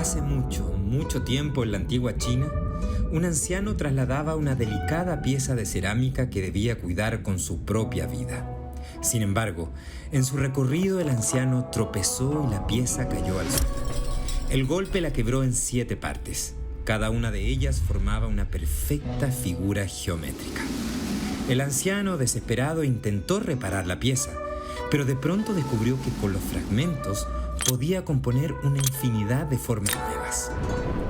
Hace mucho, mucho tiempo en la antigua China, un anciano trasladaba una delicada pieza de cerámica que debía cuidar con su propia vida. Sin embargo, en su recorrido el anciano tropezó y la pieza cayó al suelo. El golpe la quebró en 7 partes. Cada una de ellas formaba una perfecta figura geométrica. El anciano, desesperado, intentó reparar la pieza, pero de pronto descubrió que con los fragmentos podía componer una infinidad de formas nuevas.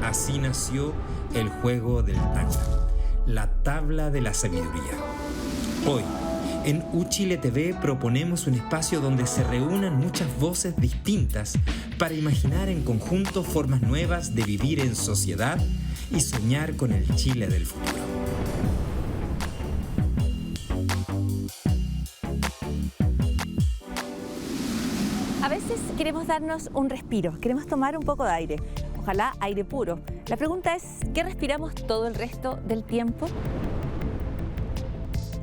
Así nació el juego del Tangram, la tabla de la sabiduría. Hoy, en Uchile TV proponemos un espacio donde se reúnan muchas voces distintas para imaginar en conjunto formas nuevas de vivir en sociedad y soñar con el Chile del futuro. A veces queremos darnos un respiro, queremos tomar un poco de aire, ojalá aire puro. La pregunta es, ¿qué respiramos todo el resto del tiempo?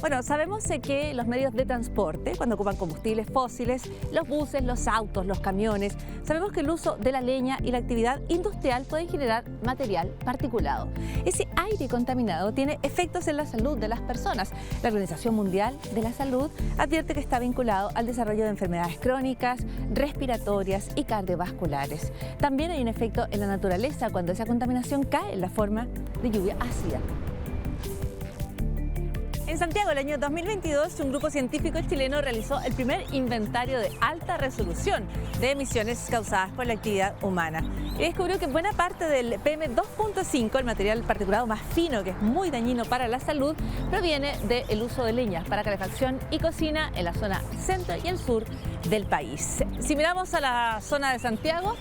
Bueno, sabemos que los medios de transporte, cuando ocupan combustibles fósiles, los buses, los autos, los camiones, sabemos que el uso de la leña y la actividad industrial pueden generar material particulado. Ese aire contaminado tiene efectos en la salud de las personas. La Organización Mundial de la Salud advierte que está vinculado al desarrollo de enfermedades crónicas, respiratorias y cardiovasculares. También hay un efecto en la naturaleza cuando esa contaminación cae en la forma de lluvia ácida. En Santiago, el año 2022, un grupo científico chileno realizó el primer inventario de alta resolución de emisiones causadas por la actividad humana. Y descubrió que buena parte del PM2.5, el material particulado más fino, que es muy dañino para la salud, proviene del uso de leña para calefacción y cocina en la zona centro y el sur del país. Si miramos a la zona de Santiago,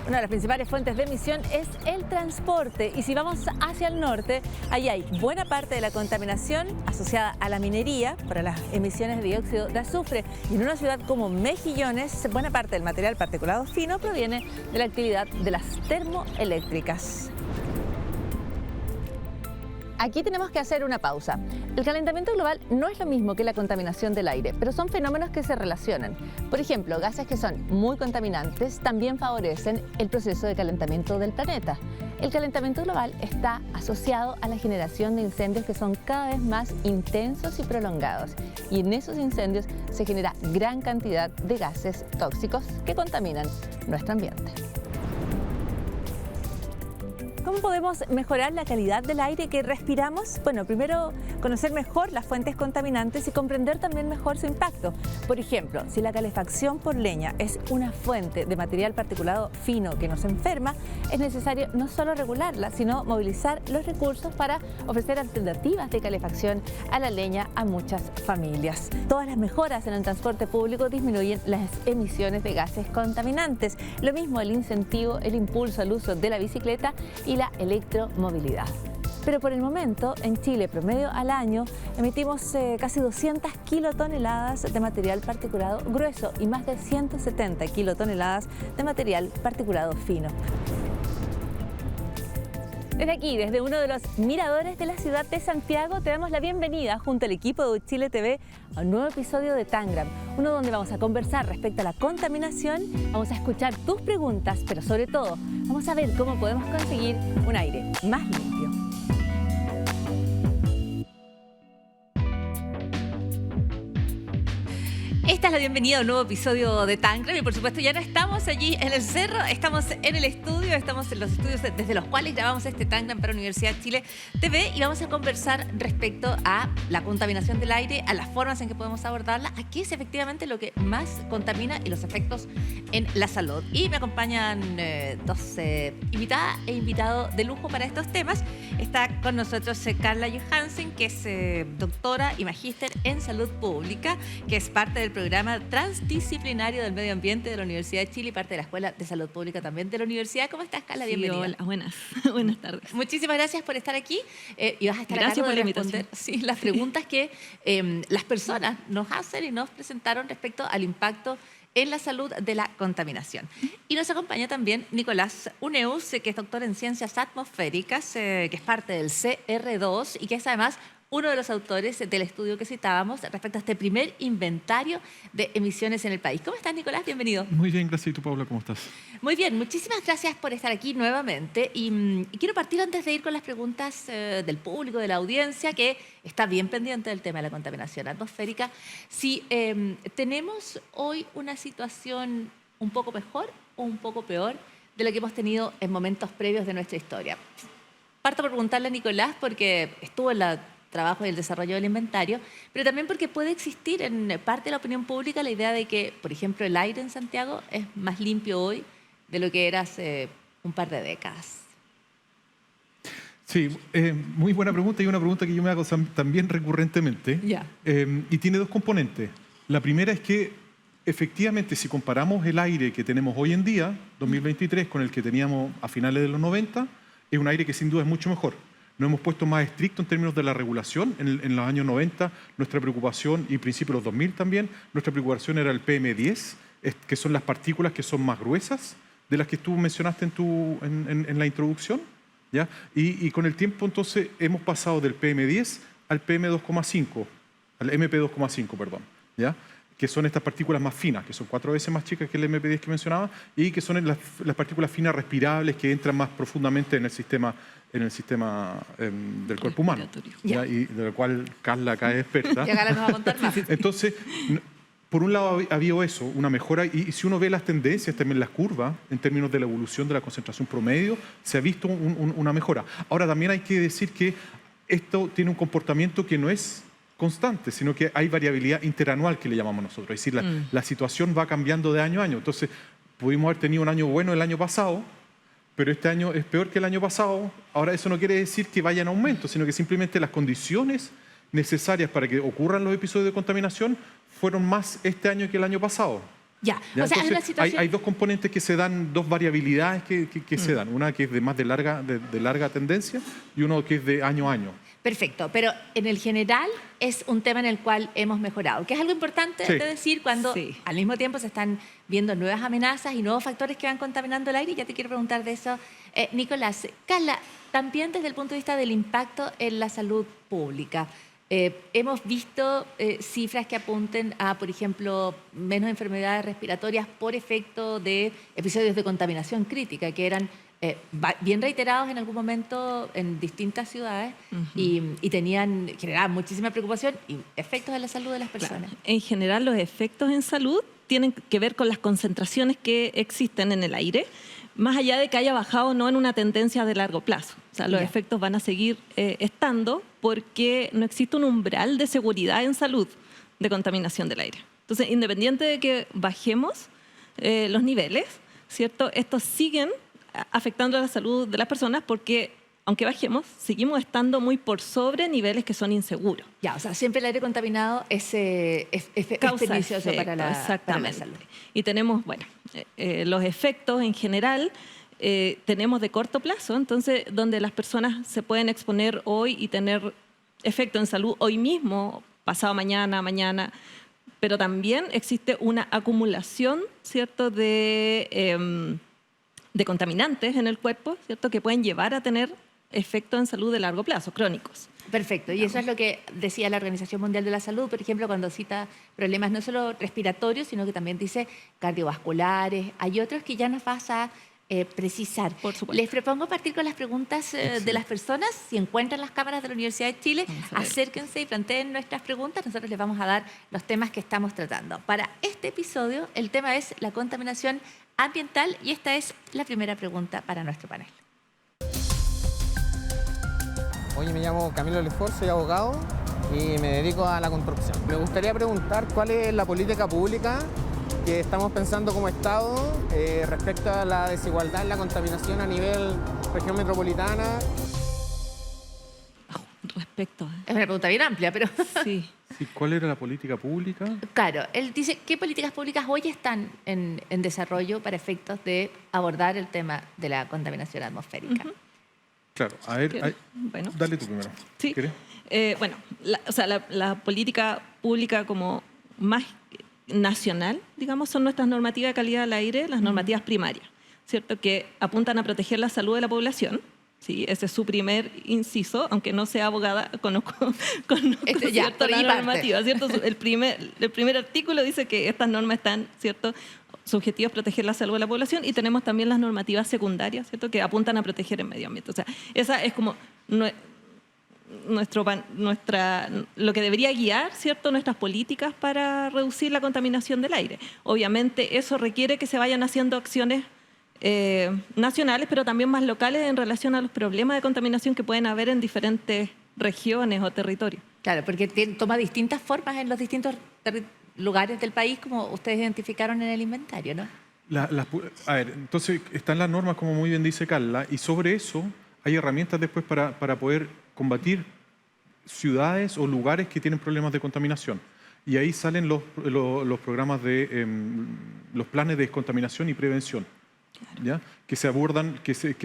una de las principales fuentes de emisión es el transporte, y si vamos hacia el norte, allí hay buena parte de la contaminación asociada a la minería por las emisiones de dióxido de azufre, y en una ciudad como Mejillones, buena parte del material particulado fino proviene de la actividad de las termoeléctricas. Aquí tenemos que hacer una pausa. El calentamiento global no es lo mismo que la contaminación del aire, pero son fenómenos que se relacionan. Por ejemplo, gases que son muy contaminantes también favorecen el proceso de calentamiento del planeta. El calentamiento global está asociado a la generación de incendios que son cada vez más intensos y prolongados. Y en esos incendios se genera gran cantidad de gases tóxicos que contaminan nuestro ambiente. ¿Cómo podemos mejorar la calidad del aire que respiramos? Bueno, primero conocer mejor las fuentes contaminantes y comprender también mejor su impacto. Por ejemplo, si la calefacción por leña es una fuente de material particulado fino que nos enferma, es necesario no solo regularla, sino movilizar los recursos para ofrecer alternativas de calefacción a la leña a muchas familias. Todas las mejoras en el transporte público disminuyen las emisiones de gases contaminantes. Lo mismo el incentivo, el impulso al uso de la bicicleta y la electromovilidad. Pero por el momento, en Chile, promedio al año, emitimos casi 200 kilotoneladas de material particulado grueso y más de 170 kilotoneladas de material particulado fino. Desde aquí, desde uno de los miradores de la ciudad de Santiago, te damos la bienvenida junto al equipo de Uchile TV a un nuevo episodio de Tangram, uno donde vamos a conversar respecto a la contaminación, vamos a escuchar tus preguntas, pero sobre todo, vamos a ver cómo podemos conseguir un aire más limpio. Esta es la bienvenida a un nuevo episodio de Tangram y por supuesto ya no estamos allí en el cerro, estamos en el estudio, estamos en los estudios desde los cuales grabamos este Tangram para Universidad de Chile TV y vamos a conversar respecto a la contaminación del aire, a las formas en que podemos abordarla, a qué es efectivamente lo que más contamina y los efectos en la salud. Y me acompañan dos invitadas e invitados de lujo para estos temas. Está con nosotros Carla Johansen, que es doctora y magíster en salud pública, que es parte del programa transdisciplinario del medio ambiente de la Universidad de Chile y parte de la Escuela de Salud Pública también de la universidad. ¿Cómo estás, Carla? Bienvenida. Hola, buenas. Buenas tardes. Muchísimas gracias por estar aquí y vas a estar gracias a cargo por de la responder las preguntas que las personas nos hacen y nos presentaron respecto al impacto en la salud de la contaminación. Y nos acompaña también Nicolás Uneus, que es doctor en ciencias atmosféricas, que es parte del CR2 y que es además uno de los autores del estudio que citábamos respecto a este primer inventario de emisiones en el país. ¿Cómo estás, Nicolás? Bienvenido. Muy bien, gracias. ¿Y tú, Paula, cómo estás? Muy bien, muchísimas gracias por estar aquí nuevamente. Y quiero partir antes de ir con las preguntas del público, de la audiencia, que está bien pendiente del tema de la contaminación atmosférica. Si tenemos hoy una situación un poco mejor o un poco peor de lo que hemos tenido en momentos previos de nuestra historia. Parto por preguntarle a Nicolás, porque estuvo en el trabajo y el desarrollo del inventario, pero también porque puede existir en parte de la opinión pública la idea de que, por ejemplo, el aire en Santiago es más limpio hoy de lo que era hace un par de décadas. Sí, muy buena pregunta y una pregunta que yo me hago también recurrentemente. Ya. Y tiene dos componentes. La primera es que, efectivamente, si comparamos el aire que tenemos hoy en día, 2023, con el que teníamos a finales de los 90, es un aire que sin duda es mucho mejor. Nos hemos puesto más estricto en términos de la regulación. En los años 90, nuestra preocupación, y principios de los 2000 también, nuestra preocupación era el PM10, que son las partículas que son más gruesas, de las que tú mencionaste en la introducción, ¿ya? Y con el tiempo, entonces, hemos pasado del PM10 al PM2,5, al MP2,5, perdón, ¿ya? Que son estas partículas más finas, que son 4 veces más chicas que el MP10 que mencionaba, y que son las partículas finas respirables que entran más profundamente en el sistema del cuerpo humano, ¿ya? Y de la cual Carla acá es experta. Ya Carla nos va a contar más. Entonces, por un lado ha habido eso, una mejora, y si uno ve las tendencias, también las curvas, en términos de la evolución de la concentración promedio, se ha visto una mejora. Ahora, también hay que decir que esto tiene un comportamiento que no es constante, sino que hay variabilidad interanual que le llamamos nosotros. Es decir, la situación va cambiando de año a año. Entonces, pudimos haber tenido un año bueno el año pasado, pero este año es peor que el año pasado. Ahora, eso no quiere decir que vaya en aumento, sino que simplemente las condiciones necesarias para que ocurran los episodios de contaminación fueron más este año que el año pasado. Ya. O sea, entonces, hay dos componentes que se dan, dos variabilidades que se dan. Una que es de larga tendencia y uno que es de año a año. Perfecto, pero en el general es un tema en el cual hemos mejorado, que es algo importante de decir cuando al mismo tiempo se están viendo nuevas amenazas y nuevos factores que van contaminando el aire. Y ya te quiero preguntar de eso, Nicolás. Carla, también desde el punto de vista del impacto en la salud pública, hemos visto cifras que apunten a, por ejemplo, menos enfermedades respiratorias por efecto de episodios de contaminación crítica, que eran bien reiterados en algún momento en distintas ciudades y generaban muchísima preocupación y efectos en la salud de las personas. Claro. En general, los efectos en salud tienen que ver con las concentraciones que existen en el aire, más allá de que haya bajado o no en una tendencia de largo plazo. O sea, los efectos van a seguir estando porque no existe un umbral de seguridad en salud de contaminación del aire. Entonces, independiente de que bajemos los niveles, ¿cierto? Estos siguen afectando a la salud de las personas porque, aunque bajemos, seguimos estando muy por sobre niveles que son inseguros. Ya, o sea, siempre el aire contaminado es pernicioso para la salud. Y tenemos, bueno, los efectos en general tenemos de corto plazo, entonces donde las personas se pueden exponer hoy y tener efecto en salud hoy mismo, pasado mañana, pero también existe una acumulación, ¿cierto?, de contaminantes en el cuerpo, ¿cierto?, que pueden llevar a tener efectos en salud de largo plazo, crónicos. Perfecto, y eso es lo que decía la Organización Mundial de la Salud, por ejemplo, cuando cita problemas no solo respiratorios, sino que también dice cardiovasculares. Hay otros que ya nos vas a precisar. Por supuesto. Les propongo partir con las preguntas de las personas. Si encuentran las cámaras de la Universidad de Chile, acérquense y planteen nuestras preguntas. Nosotros les vamos a dar los temas que estamos tratando. Para este episodio, el tema es la contaminación ambiental y esta es la primera pregunta para nuestro panel. Oye, me llamo Camilo Lefort, soy abogado y me dedico a la construcción. Me gustaría preguntar cuál es la política pública que estamos pensando como Estado respecto a la desigualdad en la contaminación a nivel región metropolitana. Respecto. Es una pregunta bien amplia, pero... Sí. Sí, ¿cuál era la política pública? Claro, él dice, ¿qué políticas públicas hoy están en desarrollo para efectos de abordar el tema de la contaminación atmosférica? Claro, a ver, bueno, dale tú primero. Sí. Bueno, la política pública como más nacional, digamos, son nuestras normativas de calidad del aire, las normativas primarias, ¿cierto?, que apuntan a proteger la salud de la población, Sí, ese es su primer inciso, aunque no sea abogada, conozco Ya, ¿cierto? por La ahí parte. normativa, ¿cierto? El primer artículo dice que estas normas están, ¿cierto?, su objetivo es proteger la salud de la población, y tenemos también las normativas secundarias, ¿cierto?, que apuntan a proteger el medio ambiente. O sea, esa es como lo que debería guiar, ¿cierto?, nuestras políticas para reducir la contaminación del aire. Obviamente eso requiere que se vayan haciendo acciones nacionales, pero también más locales en relación a los problemas de contaminación que pueden haber en diferentes regiones o territorios. Claro, porque toma distintas formas en los distintos lugares del país, como ustedes identificaron en el inventario, ¿no? A ver, entonces están las normas, como muy bien dice Carla, y sobre eso hay herramientas después para poder combatir ciudades o lugares que tienen problemas de contaminación. Y ahí salen los programas los planes de descontaminación y prevención. ¿Ya? Que se abordan, que se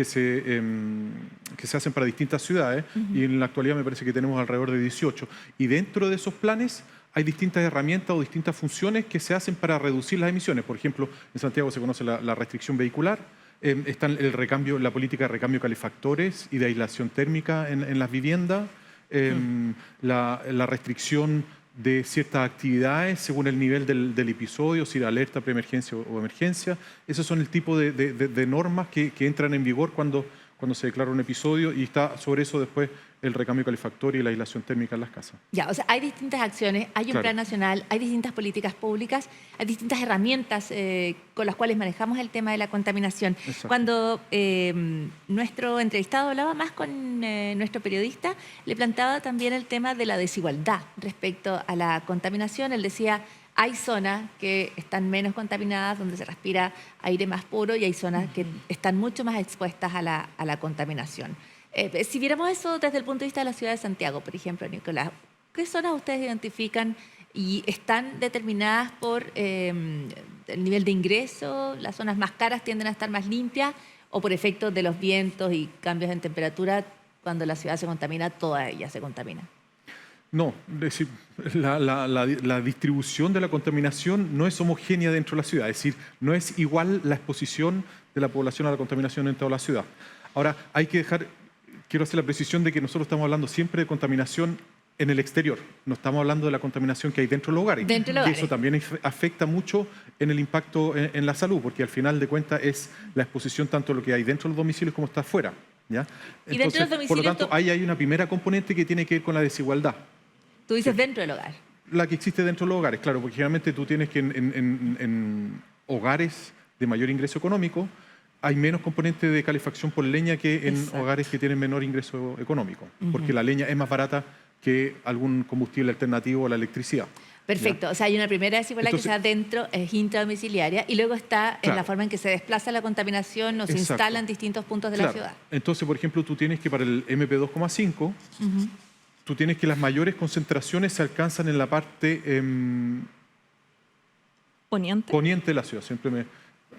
hacen para distintas ciudades, y en la actualidad me parece que tenemos alrededor de 18. Y dentro de esos planes hay distintas herramientas o distintas funciones que se hacen para reducir las emisiones. Por ejemplo, en Santiago se conoce la restricción vehicular, está la política de recambio de calefactores y de aislación térmica en las viviendas, la restricción de ciertas actividades según el nivel del episodio, si era alerta, preemergencia o emergencia. Esos son el tipo de normas que entran en vigor cuando se declara un episodio, y está sobre eso después el recambio calefactorio y la aislación térmica en las casas. Ya, o sea, hay distintas acciones, hay un Claro. plan nacional, hay distintas políticas públicas, hay distintas herramientas con las cuales manejamos el tema de la contaminación. Exacto. Cuando nuestro entrevistado hablaba más con nuestro periodista, le planteaba también el tema de la desigualdad respecto a la contaminación. Él decía, hay zonas que están menos contaminadas, donde se respira aire más puro, y hay zonas que están mucho más expuestas a la contaminación. Si viéramos eso desde el punto de vista de la ciudad de Santiago, por ejemplo, Nicolás, ¿qué zonas ustedes identifican y están determinadas por el nivel de ingreso? ¿Las zonas más caras tienden a estar más limpias, o por efectos de los vientos y cambios en temperatura, cuando la ciudad se contamina, toda ella se contamina? No, es decir, la distribución de la contaminación no es homogénea dentro de la ciudad, es decir, no es igual la exposición de la población a la contaminación en toda la ciudad. Ahora, quiero hacer la precisión de que nosotros estamos hablando siempre de contaminación en el exterior, no estamos hablando de la contaminación que hay dentro de los hogares. Dentro de los y eso también afecta mucho en el impacto en la salud, porque al final de cuentas es la exposición tanto de lo que hay dentro de los domicilios como está afuera. ¿Ya? Y dentro de los por lo domicilios, tanto, ahí hay una primera componente que tiene que ver con la desigualdad. Tú dices dentro del hogar. La que existe dentro de los hogares, claro, porque generalmente tú tienes que en hogares de mayor ingreso económico hay menos componente de calefacción por leña que en Exacto. hogares que tienen menor ingreso económico, porque la leña es más barata que algún combustible alternativo a la electricidad. Perfecto, o sea, hay una primera desigualdad Entonces, que está dentro, es intradomiciliaria, y luego está en Claro. la forma en que se desplaza la contaminación o se Exacto. instala en distintos puntos de la Claro. ciudad. Entonces, por ejemplo, tú tienes que para el MP2,5, tú tienes que las mayores concentraciones se alcanzan en la parte Poniente. poniente de la ciudad.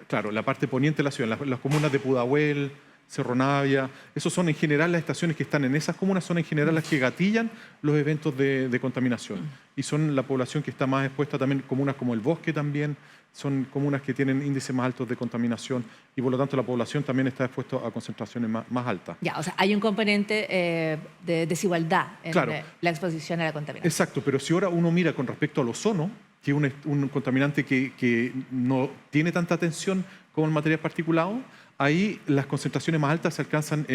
Claro, la parte poniente de la ciudad, las comunas de Pudahuel, Cerro Navia, esos son en general las estaciones que están en esas comunas, son en general las que gatillan los eventos de contaminación. Y son la población que está más expuesta también, comunas como el Bosque también, son comunas que tienen índices más altos de contaminación, y por lo tanto la población también está expuesta a concentraciones más altas. Ya, o sea, hay un componente de desigualdad en Claro. la exposición a la contaminación. Exacto, pero si ahora uno mira con respecto al ozono, que es un contaminante que no tiene tanta atención como el material particulado, ahí las concentraciones más altas se alcanzan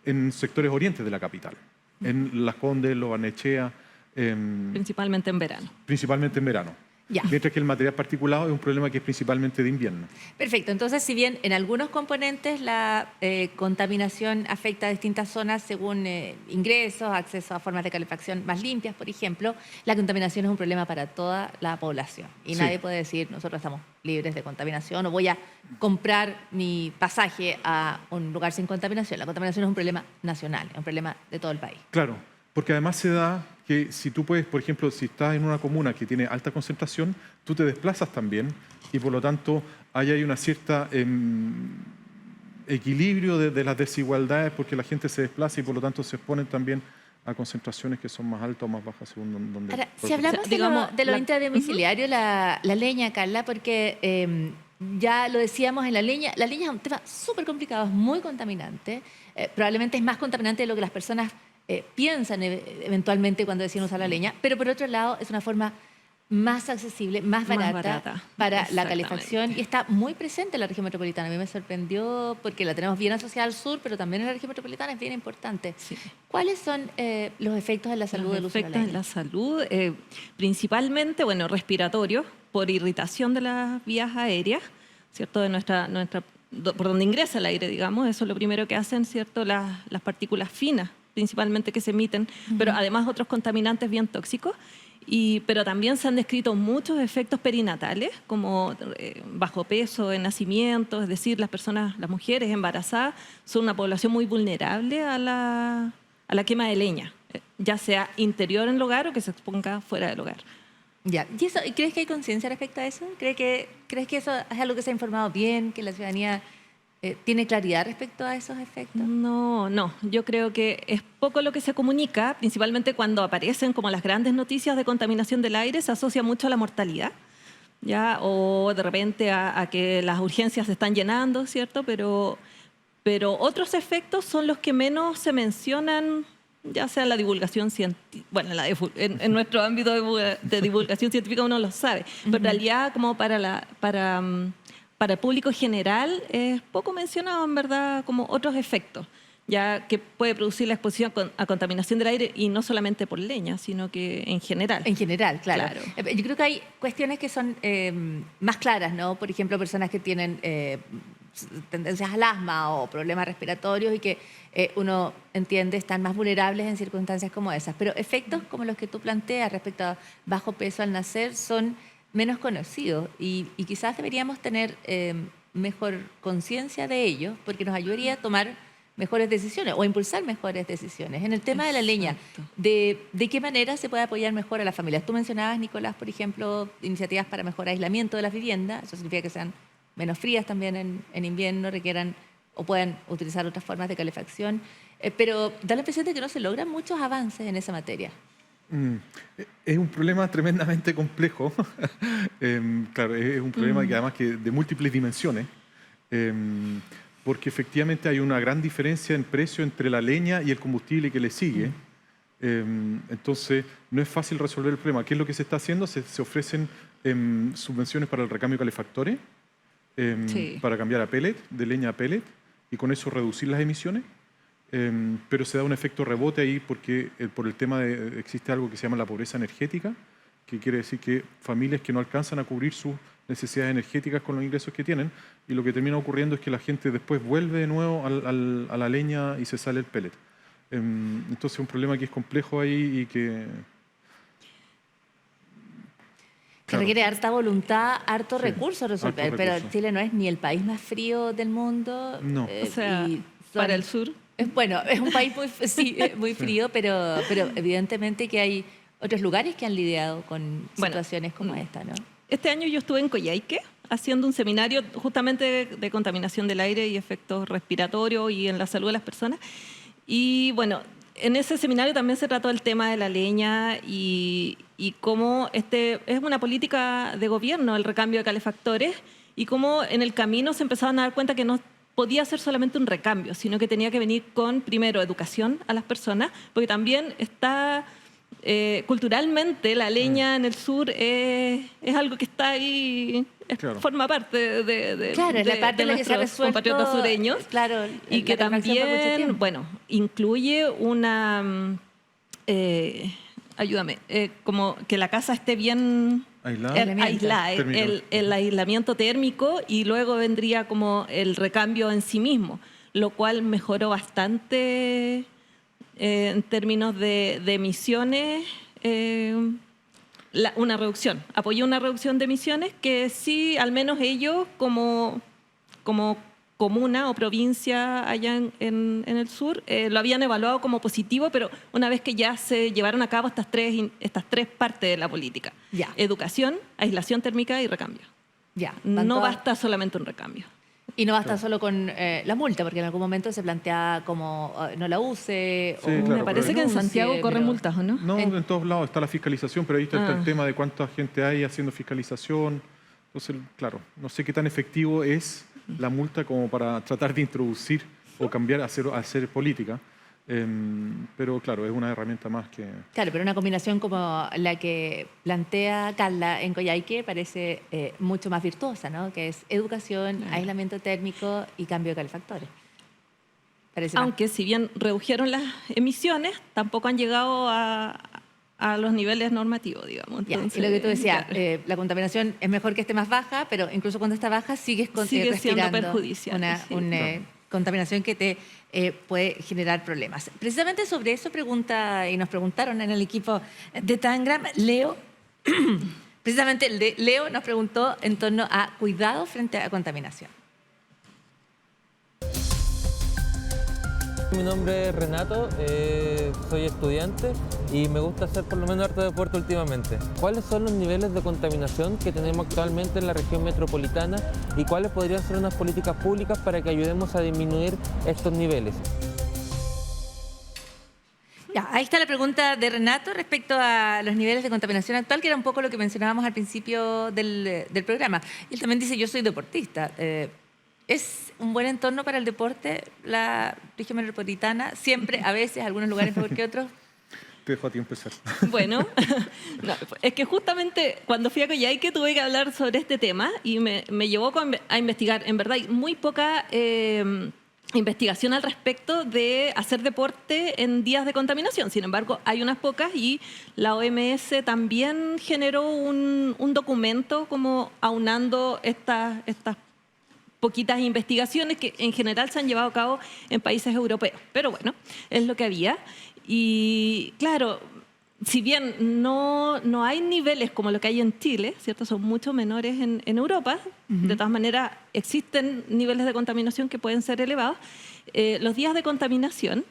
en sectores orientes de la capital, en Las Condes, Lo Barnechea, Principalmente en verano. principalmente en verano. Ya. Mientras que el material particulado es un problema que es principalmente de invierno. Perfecto, entonces si bien en algunos componentes la contaminación afecta a distintas zonas según ingresos, acceso a formas de calefacción más limpias, por ejemplo, la contaminación es un problema para toda la población. Y Sí. nadie puede decir, nosotros estamos libres de contaminación, o voy a comprar mi pasaje a un lugar sin contaminación. La contaminación es un problema nacional, es un problema de todo el país. Claro, porque además se da que si tú puedes, por ejemplo, si estás en una comuna que tiene alta concentración, tú te desplazas también, y por lo tanto ahí hay una cierta equilibrio de las desigualdades, porque la gente se desplaza y por lo tanto se exponen también a concentraciones que son más altas o más bajas según donde... Ahora, si hablamos digamos, de lo la- intradomiciliario, la leña, Carla, porque Ya lo decíamos en la leña es un tema súper complicado, es muy contaminante, probablemente es más contaminante de lo que las personas piensan eventualmente cuando deciden usar la leña, pero por otro lado es una forma más accesible, más barata para la calefacción y está muy presente en la región metropolitana. A mí me sorprendió porque la tenemos bien asociada al sur, pero también en la región metropolitana es bien importante. Sí. ¿Cuáles son los efectos en la salud del uso de la leña? Efectos en la salud, principalmente, bueno, respiratorios, por irritación de las vías aéreas, ¿cierto? De por donde ingresa el aire, digamos, eso es lo primero que hacen, ¿cierto? Las partículas finas, principalmente que se emiten, pero además otros contaminantes bien tóxicos. Pero también se han descrito muchos efectos perinatales, como bajo peso en nacimiento, es decir, las mujeres embarazadas son una población muy vulnerable a la quema de leña, ya sea interior en el hogar o que se exponga fuera del hogar. Ya. ¿Y crees que hay conciencia respecto a eso? ¿Crees que eso es algo que se ha informado bien, que la ciudadanía tiene claridad respecto a esos efectos? No, yo creo que es poco lo que se comunica, principalmente cuando aparecen como las grandes noticias de contaminación del aire, se asocia mucho a la mortalidad, ¿ya? O de repente a que las urgencias se están llenando, ¿cierto? Pero otros efectos son los que menos se mencionan, ya sea en la divulgación científica, bueno, en nuestro ámbito de divulgación científica uno lo sabe, pero en realidad como para el público general es poco mencionado, en verdad, como otros efectos, ya que puede producir la exposición a contaminación del aire y no solamente por leña, sino que en general. En general, claro. Yo creo que hay cuestiones que son más claras, ¿no? Por ejemplo, personas que tienen tendencias al asma o problemas respiratorios y que uno entiende están más vulnerables en circunstancias como esas. Pero efectos como los que tú planteas respecto a bajo peso al nacer son menos conocidos y quizás deberíamos tener mejor conciencia de ellos porque nos ayudaría a tomar mejores decisiones o a impulsar mejores decisiones. En el tema de la leña, ¿de qué manera se puede apoyar mejor a las familias? Tú mencionabas, Nicolás, por ejemplo, iniciativas para mejor aislamiento de las viviendas. Eso significa que sean menos frías también en invierno, requieran o puedan utilizar otras formas de calefacción. Pero da la impresión de que no se logran muchos avances en esa materia. Es un problema tremendamente complejo. Claro, es un problema que además que de múltiples dimensiones, porque efectivamente hay una gran diferencia en precio entre la leña y el combustible que le sigue. Entonces, no es fácil resolver el problema. ¿Qué es lo que se está haciendo? Se ofrecen subvenciones para el recambio de calefactores, para cambiar a pellet, de leña a pellet, y con eso reducir las emisiones. Pero se da un efecto rebote ahí porque por el tema existe algo que se llama la pobreza energética, que quiere decir que familias que no alcanzan a cubrir sus necesidades energéticas con los ingresos que tienen, y lo que termina ocurriendo es que la gente después vuelve de nuevo a la leña y se sale el pellet. Entonces es un problema que es complejo ahí y que... Que requiere harta voluntad, harto recurso resolver, pero Chile no es ni el país más frío del mundo. No. O sea, para el sur. Bueno, es un país muy frío, pero evidentemente que hay otros lugares que han lidiado con situaciones como esta, ¿no? Este año yo estuve en Coyhaique haciendo un seminario justamente de contaminación del aire y efectos respiratorios y en la salud de las personas. Y bueno, en ese seminario también se trató el tema de la leña y cómo es una política de gobierno el recambio de calefactores y cómo en el camino se empezaban a dar cuenta que no podía ser solamente un recambio, sino que tenía que venir con, primero, educación a las personas, porque también está culturalmente la leña en el sur es algo que está ahí, forma parte de la parte de nuestros compatriotas sureños, y que también, bueno, incluye una, ayúdame, como que la casa esté bien aislada, el aislamiento térmico, y luego vendría como el recambio en sí mismo, lo cual mejoró bastante en términos de emisiones, una reducción. Apoyó una reducción de emisiones que sí, al menos ellos como comuna o provincia allá en el sur, lo habían evaluado como positivo, pero una vez que ya se llevaron a cabo estas tres partes de la política. Educación, aislación térmica y recambio. No basta solamente un recambio. Y no basta solo con la multa, porque en algún momento se plantea como no la use. Sí, me parece que en Santiago corren multas, ¿o no? No, en todos lados está la fiscalización, pero ahí está el tema de cuánta gente hay haciendo fiscalización. Entonces, claro, no sé qué tan efectivo es la multa como para tratar de introducir o cambiar a hacer política. Pero claro, es una herramienta más que... Claro, pero una combinación como la que plantea Carla en Coyhaique parece mucho más virtuosa, ¿no? Que es educación, aislamiento térmico y cambio de calefactores. Parece más. Aunque si bien redujeron las emisiones, tampoco han llegado a los niveles normativos, digamos. Ya, Entonces, y lo que tú decías, claro, la contaminación es mejor que esté más baja, pero incluso cuando está baja sigues sigue siendo respirando perjudicial. Sí. una contaminación que te puede generar problemas. Precisamente sobre eso pregunta, y nos preguntaron en el equipo de Tangram, Leo, precisamente el de Leo nos preguntó en torno a cuidado frente a contaminación. Mi nombre es Renato, soy estudiante y me gusta hacer por lo menos harto deporte últimamente. ¿Cuáles son los niveles de contaminación que tenemos actualmente en la región metropolitana y cuáles podrían ser unas políticas públicas para que ayudemos a disminuir estos niveles? Ya, ahí está la pregunta de Renato respecto a los niveles de contaminación actual, que era un poco lo que mencionábamos al principio del programa. Y él también dice, yo soy deportista. ¿Es un buen entorno para el deporte la región metropolitana? Siempre, a veces, algunos lugares mejor que otros. Te dejo a ti empezar. Bueno, no, es que justamente cuando fui a Coyhaique tuve que hablar sobre este tema y me llevó a investigar. En verdad, hay muy poca investigación al respecto de hacer deporte en días de contaminación. Sin embargo, hay unas pocas y la OMS también generó un documento como aunando estas poquitas investigaciones que en general se han llevado a cabo en países europeos. Pero bueno, es lo que había. Y claro, si bien no hay niveles como lo que hay en Chile, ¿cierto? Son mucho menores en Europa, de todas maneras existen niveles de contaminación que pueden ser elevados. Los días de contaminación,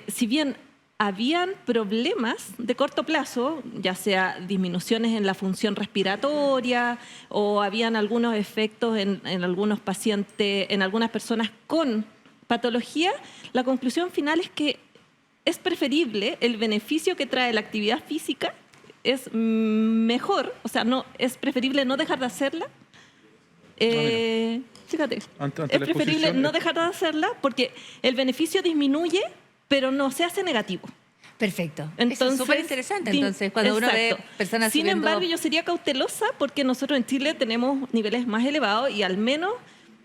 si bien habían problemas de corto plazo, ya sea disminuciones en la función respiratoria o habían algunos efectos en algunos pacientes, en algunas personas con patología, la conclusión final es que es preferible el beneficio que trae la actividad física, es mejor, o sea, es preferible no dejar de hacerla. Fíjate, es preferible no dejar de hacerla porque el beneficio disminuye, pero no se hace negativo. Perfecto. Entonces, eso es súper interesante. Entonces, cuando uno ve personas Sin subiendo... embargo, yo sería cautelosa porque nosotros en Chile tenemos niveles más elevados y al menos,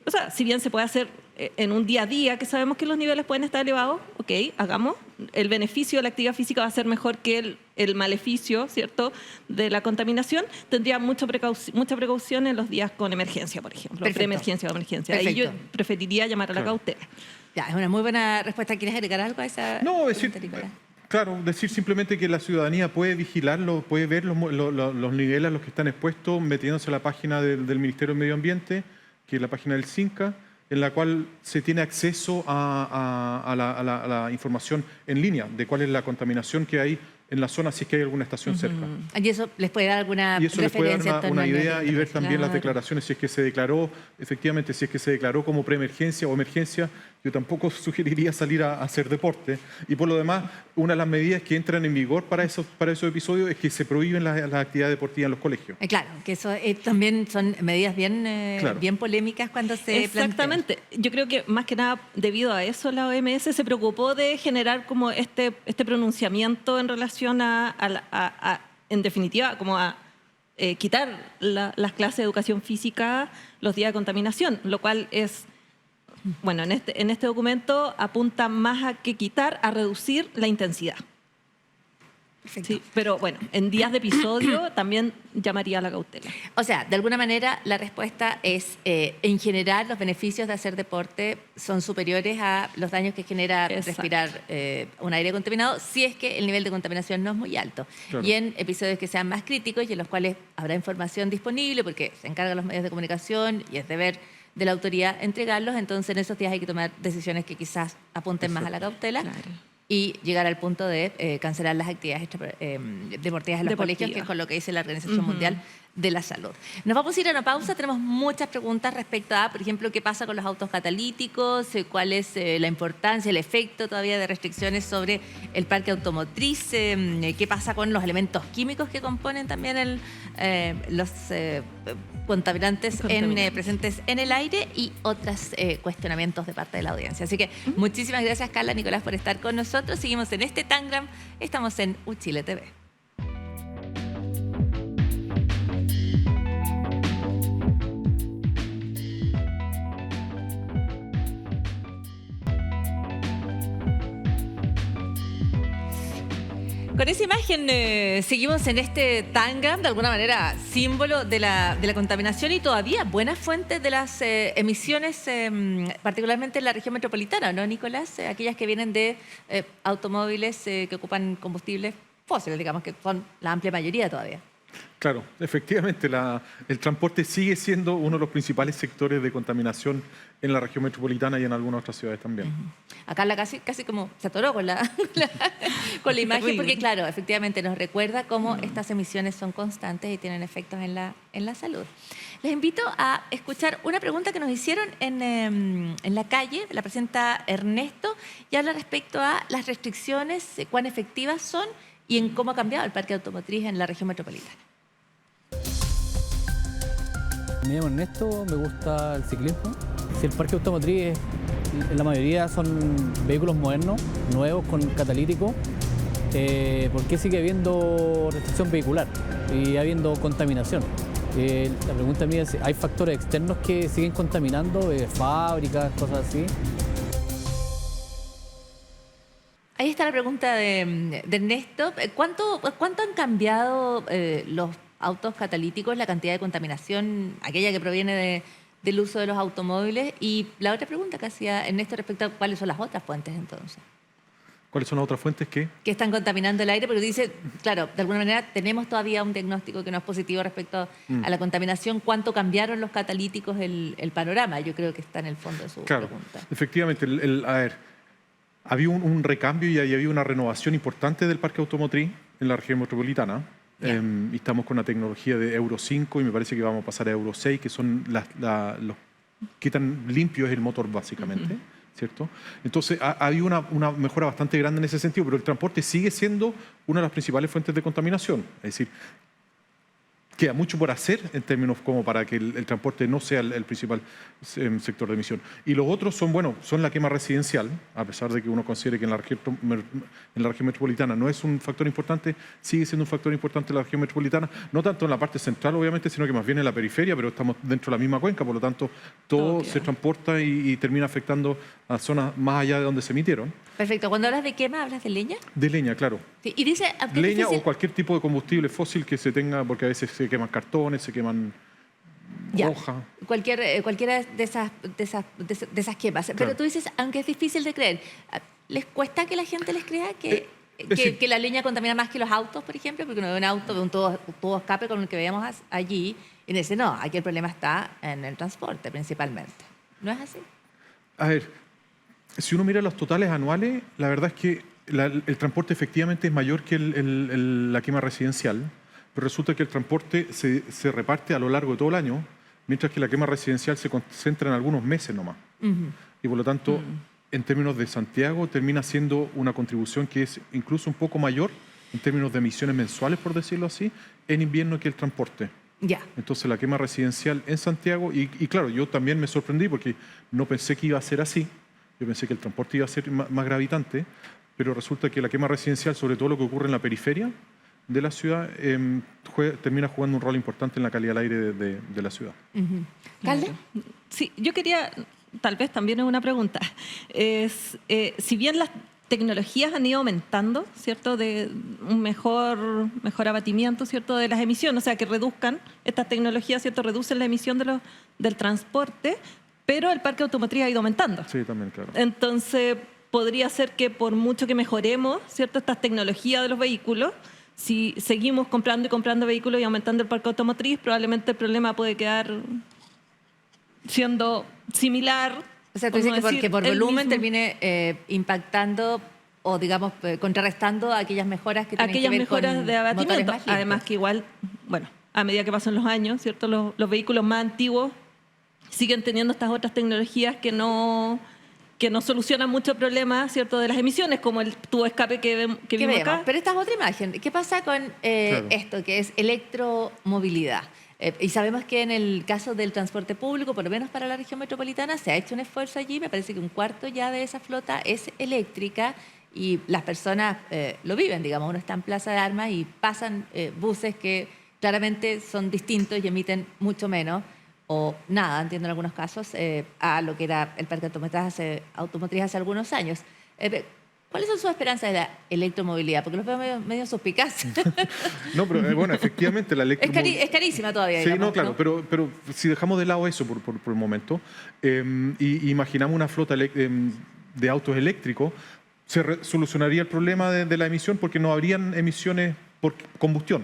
o sea, si bien se puede hacer en un día a día, que sabemos que los niveles pueden estar elevados, ok, hagamos. El beneficio de la actividad física va a ser mejor que el maleficio, ¿cierto?, de la contaminación. Tendría mucha precaución en los días con emergencia, por ejemplo, preemergencia o emergencia. Ahí yo preferiría llamar a la cautela. Ya, es una muy buena respuesta. ¿Quieres agregar algo a esa? No, pregunta, Nicolás? Claro, decir simplemente que la ciudadanía puede vigilarlo, puede ver los niveles a los que están expuestos metiéndose a la página del Ministerio del Medio Ambiente, que es la página del CINCA, en la cual se tiene acceso a la información en línea de cuál es la contaminación que hay en la zona, si es que hay alguna estación cerca. Y eso les puede dar alguna Y eso les puede referencia. dar una idea y ver también las Claro. declaraciones, si es que se declaró, efectivamente, si es que se declaró como preemergencia o emergencia. Yo tampoco sugeriría salir a hacer deporte. Y por lo demás, una de las medidas que entran en vigor para esos episodios es que se prohíben las actividades deportivas en los colegios. Claro, que eso también son medidas bien, Claro. bien polémicas cuando se Exactamente. Yo creo que más que nada debido a eso la OMS se preocupó de generar como este pronunciamiento en relación en definitiva, como a quitar las clases de educación física los días de contaminación, lo cual es, bueno, en este documento apunta más a que quitar, a reducir la intensidad. Perfecto. Sí, pero bueno, en días de episodio también llamaría a la cautela. O sea, de alguna manera la respuesta es, en general, los beneficios de hacer deporte son superiores a los daños que genera Exacto. respirar un aire contaminado, si es que el nivel de contaminación no es muy alto. Claro. Y en episodios que sean más críticos y en los cuales habrá información disponible, porque se encargan los medios de comunicación y es deber de la autoridad entregarlos, entonces en esos días hay que tomar decisiones que quizás apunten más a la cautela. Claro. Y llegar al punto de cancelar las actividades deportivas en los colegios, que es con lo que dice la Organización Mundial de la salud. Nos vamos a ir a una pausa, tenemos muchas preguntas respecto a, por ejemplo, qué pasa con los autos catalíticos, cuál es la importancia, el efecto todavía de restricciones sobre el parque automotriz, qué pasa con los elementos químicos que componen también los contaminantes presentes en el aire y otros cuestionamientos de parte de la audiencia. Así que muchísimas gracias, Carla, Nicolás, por estar con nosotros. Seguimos en este Tangram, estamos en Uchile TV. Con esa imagen seguimos en este Tangram, de alguna manera símbolo de la contaminación y todavía buenas fuentes de las emisiones, particularmente en la región metropolitana, ¿no, Nicolás? Aquellas que vienen de automóviles que ocupan combustibles fósiles, digamos, que son la amplia mayoría todavía. Claro, efectivamente, el transporte sigue siendo uno de los principales sectores de contaminación en la región metropolitana y en algunas otras ciudades también. Acá casi como se atoró con la imagen, porque claro, efectivamente nos recuerda cómo estas emisiones son constantes y tienen efectos en la salud. Les invito a escuchar una pregunta que nos hicieron en la calle, la presenta Ernesto, y habla respecto a las restricciones, cuán efectivas son y en cómo ha cambiado el parque automotriz en la región metropolitana. Me llamo Ernesto, me gusta el ciclismo. Si el parque automotriz, en la mayoría son vehículos modernos, nuevos, con catalítico, ¿por qué sigue habiendo restricción vehicular y habiendo contaminación? La pregunta mía es, ¿hay factores externos que siguen contaminando, fábricas, cosas así? Ahí está la pregunta de Ernesto. ¿Cuánto han cambiado los autos catalíticos, la cantidad de contaminación, aquella que proviene del uso de los automóviles? Y la otra pregunta que hacía Ernesto respecto a cuáles son las otras fuentes entonces. ¿Cuáles son las otras fuentes que están contaminando el aire? Porque dice, claro, de alguna manera tenemos todavía un diagnóstico que no es positivo respecto a la contaminación. ¿Cuánto cambiaron los catalíticos el panorama? Yo creo que está en el fondo de su pregunta. Efectivamente, había un recambio y había una renovación importante del parque automotriz en la región metropolitana. Y estamos con una tecnología de Euro 5 y me parece que vamos a pasar a Euro 6, que son qué tan limpio es el motor básicamente, ¿cierto? Entonces hay una mejora bastante grande en ese sentido, pero el transporte sigue siendo una de las principales fuentes de contaminación. Es decir, queda mucho por hacer en términos como para que el transporte no sea el principal sector de emisión. Y los otros son la quema residencial, a pesar de que uno considere que en la región metropolitana no es un factor importante, sigue siendo un factor importante en la región metropolitana, no tanto en la parte central obviamente, sino que más bien en la periferia, pero estamos dentro de la misma cuenca, por lo tanto todo se transporta y termina afectando a zonas más allá de donde se emitieron. Perfecto. Cuando hablas de quema, ¿hablas de leña? De leña, claro. Sí. Y dice, leña o cualquier tipo de combustible fósil que se tenga, porque a veces se queman cartones, se queman hoja. Cualquiera de esas quemas. Claro. Pero tú dices, aunque es difícil de creer, ¿les cuesta que la gente les crea que la leña contamina más que los autos, por ejemplo? Porque uno ve un auto, ve un tubo escape con el que veíamos allí y dice, no, aquí el problema está en el transporte principalmente. ¿No es así? A ver, si uno mira los totales anuales, la verdad es que el transporte efectivamente es mayor que la quema residencial, pero resulta que el transporte se reparte a lo largo de todo el año, mientras que la quema residencial se concentra en algunos meses nomás. Y por lo tanto, en términos de Santiago, termina siendo una contribución que es incluso un poco mayor, en términos de emisiones mensuales, por decirlo así, en invierno que el transporte. Entonces la quema residencial en Santiago, y claro, yo también me sorprendí porque no pensé que iba a ser así. Yo pensé que el transporte iba a ser más gravitante, pero resulta que la quema residencial, sobre todo lo que ocurre en la periferia de la ciudad, termina jugando un rol importante en la calidad del aire de la ciudad. ¿Calde? Sí, yo quería, tal vez también es una pregunta, si bien las tecnologías han ido aumentando, ¿cierto?, de un mejor abatimiento, ¿cierto?, de las emisiones, o sea, que reduzcan estas tecnologías, ¿cierto?, reducen la emisión del transporte, pero el parque automotriz ha ido aumentando. Sí, también, claro. Entonces, podría ser que por mucho que mejoremos, ¿cierto?, estas tecnologías de los vehículos, si seguimos comprando y comprando vehículos y aumentando el parque automotriz, probablemente el problema puede quedar siendo similar. O sea, tú dices que por volumen mismo termine impactando o, digamos, contrarrestando aquellas mejoras que tienen aquellas que ver mejoras con de abatimiento. motores más limpios. Además que igual, bueno, a medida que pasan los años, ¿cierto? Los vehículos más antiguos siguen teniendo estas otras tecnologías que no solucionan muchos problemas, ¿cierto?, de las emisiones, como el tubo de escape que vimos acá. Pero esta es otra imagen. ¿Qué pasa con esto, que es electromovilidad? Y sabemos que en el caso del transporte público, por lo menos para la región metropolitana, se ha hecho un esfuerzo allí. Me parece que un cuarto ya de esa flota es eléctrica y las personas lo viven, digamos. Uno está en Plaza de Armas y pasan buses que claramente son distintos y emiten mucho menos o nada, entiendo en algunos casos, a lo que era el parque automotriz hace algunos años. ¿Cuáles son sus esperanzas de la electromovilidad? Porque los veo medio suspicaces. No, pero bueno, efectivamente la electromovilidad... Es carísima todavía, Sí, digamos, no, claro, ¿no? Pero si dejamos de lado eso por el momento, y imaginamos una flota de autos eléctricos, se solucionaría el problema de la emisión porque no habrían emisiones por combustión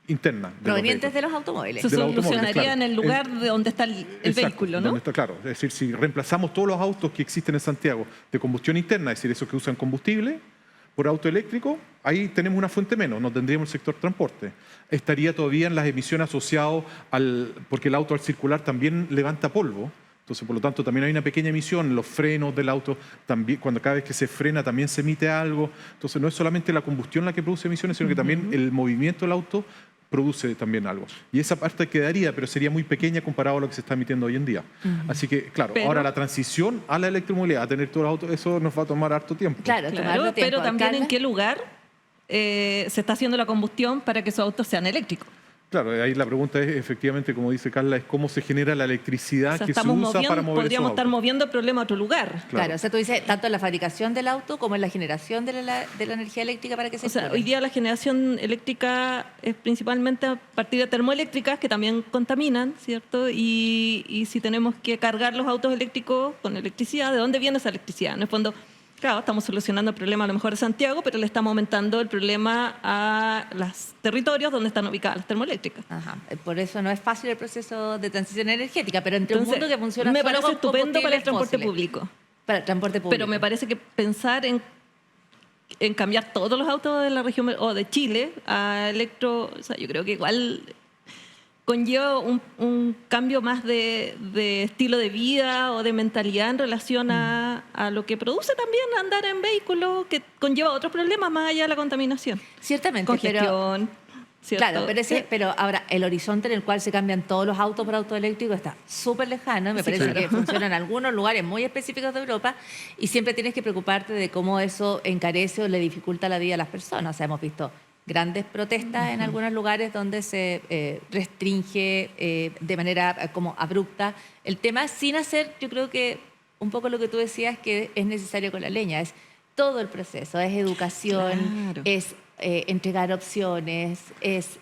interna. Provenientes de los automóviles. Se solucionaría claro, en el lugar de donde está el vehículo, ¿no? Donde está, claro. Es decir, si reemplazamos todos los autos que existen en Santiago de combustión interna, es decir, esos que usan combustible, por auto eléctrico, ahí tenemos una fuente menos, no tendríamos el sector transporte. Estaría todavía en las emisiones asociadas porque el auto al circular también levanta polvo. Entonces, por lo tanto, también hay una pequeña emisión, los frenos del auto, también, cuando cada vez que se frena también se emite algo. Entonces, no es solamente la combustión la que produce emisiones, sino que también el movimiento del auto produce también algo. Y esa parte quedaría, pero sería muy pequeña comparado a lo que se está emitiendo hoy en día. Así que, claro, ahora la transición a la electromovilidad, a tener todos los autos, eso nos va a tomar harto tiempo. Claro, pero también en qué lugar se está haciendo la combustión para que esos autos sean eléctricos. Claro, ahí la pregunta es, efectivamente, como dice Carla, es cómo se genera la electricidad que se usa para mover podríamos esos estar autos. moviendo el problema a otro lugar. Claro, o sea, tú dices, tanto en la fabricación del auto como en la generación de la energía eléctrica para que se hoy día la generación eléctrica es principalmente a partir de termoeléctricas que también contaminan, ¿cierto? Y si tenemos que cargar los autos eléctricos con electricidad, ¿de dónde viene esa electricidad? En el fondo, claro, estamos solucionando el problema a lo mejor de Santiago, pero le estamos aumentando el problema a los territorios donde están ubicadas las termoeléctricas. Ajá. Por eso no es fácil el proceso de transición energética, pero entre un mundo que funciona me solo parece con estupendo para el transporte fósiles. público. Para el transporte público. Pero me parece que pensar en cambiar todos los autos de la región o de Chile a electro, o sea, yo creo que igual conlleva un cambio más de estilo de vida o de mentalidad en relación a lo que produce también andar en vehículos, que conlleva otros problemas más allá de la contaminación. Ciertamente, Congestión, ¿cierto? Claro, pero ahora el horizonte en el cual se cambian todos los autos por auto eléctrico está súper lejano. Me parece que funciona en algunos lugares muy específicos de Europa y siempre tienes que preocuparte de cómo eso encarece o le dificulta la vida a las personas. O sea, hemos visto grandes protestas en algunos lugares donde se restringe de manera como abrupta el tema, sin hacer, yo creo que un poco lo que tú decías que es necesario con la leña, es todo el proceso, es educación, Claro. es entregar opciones, es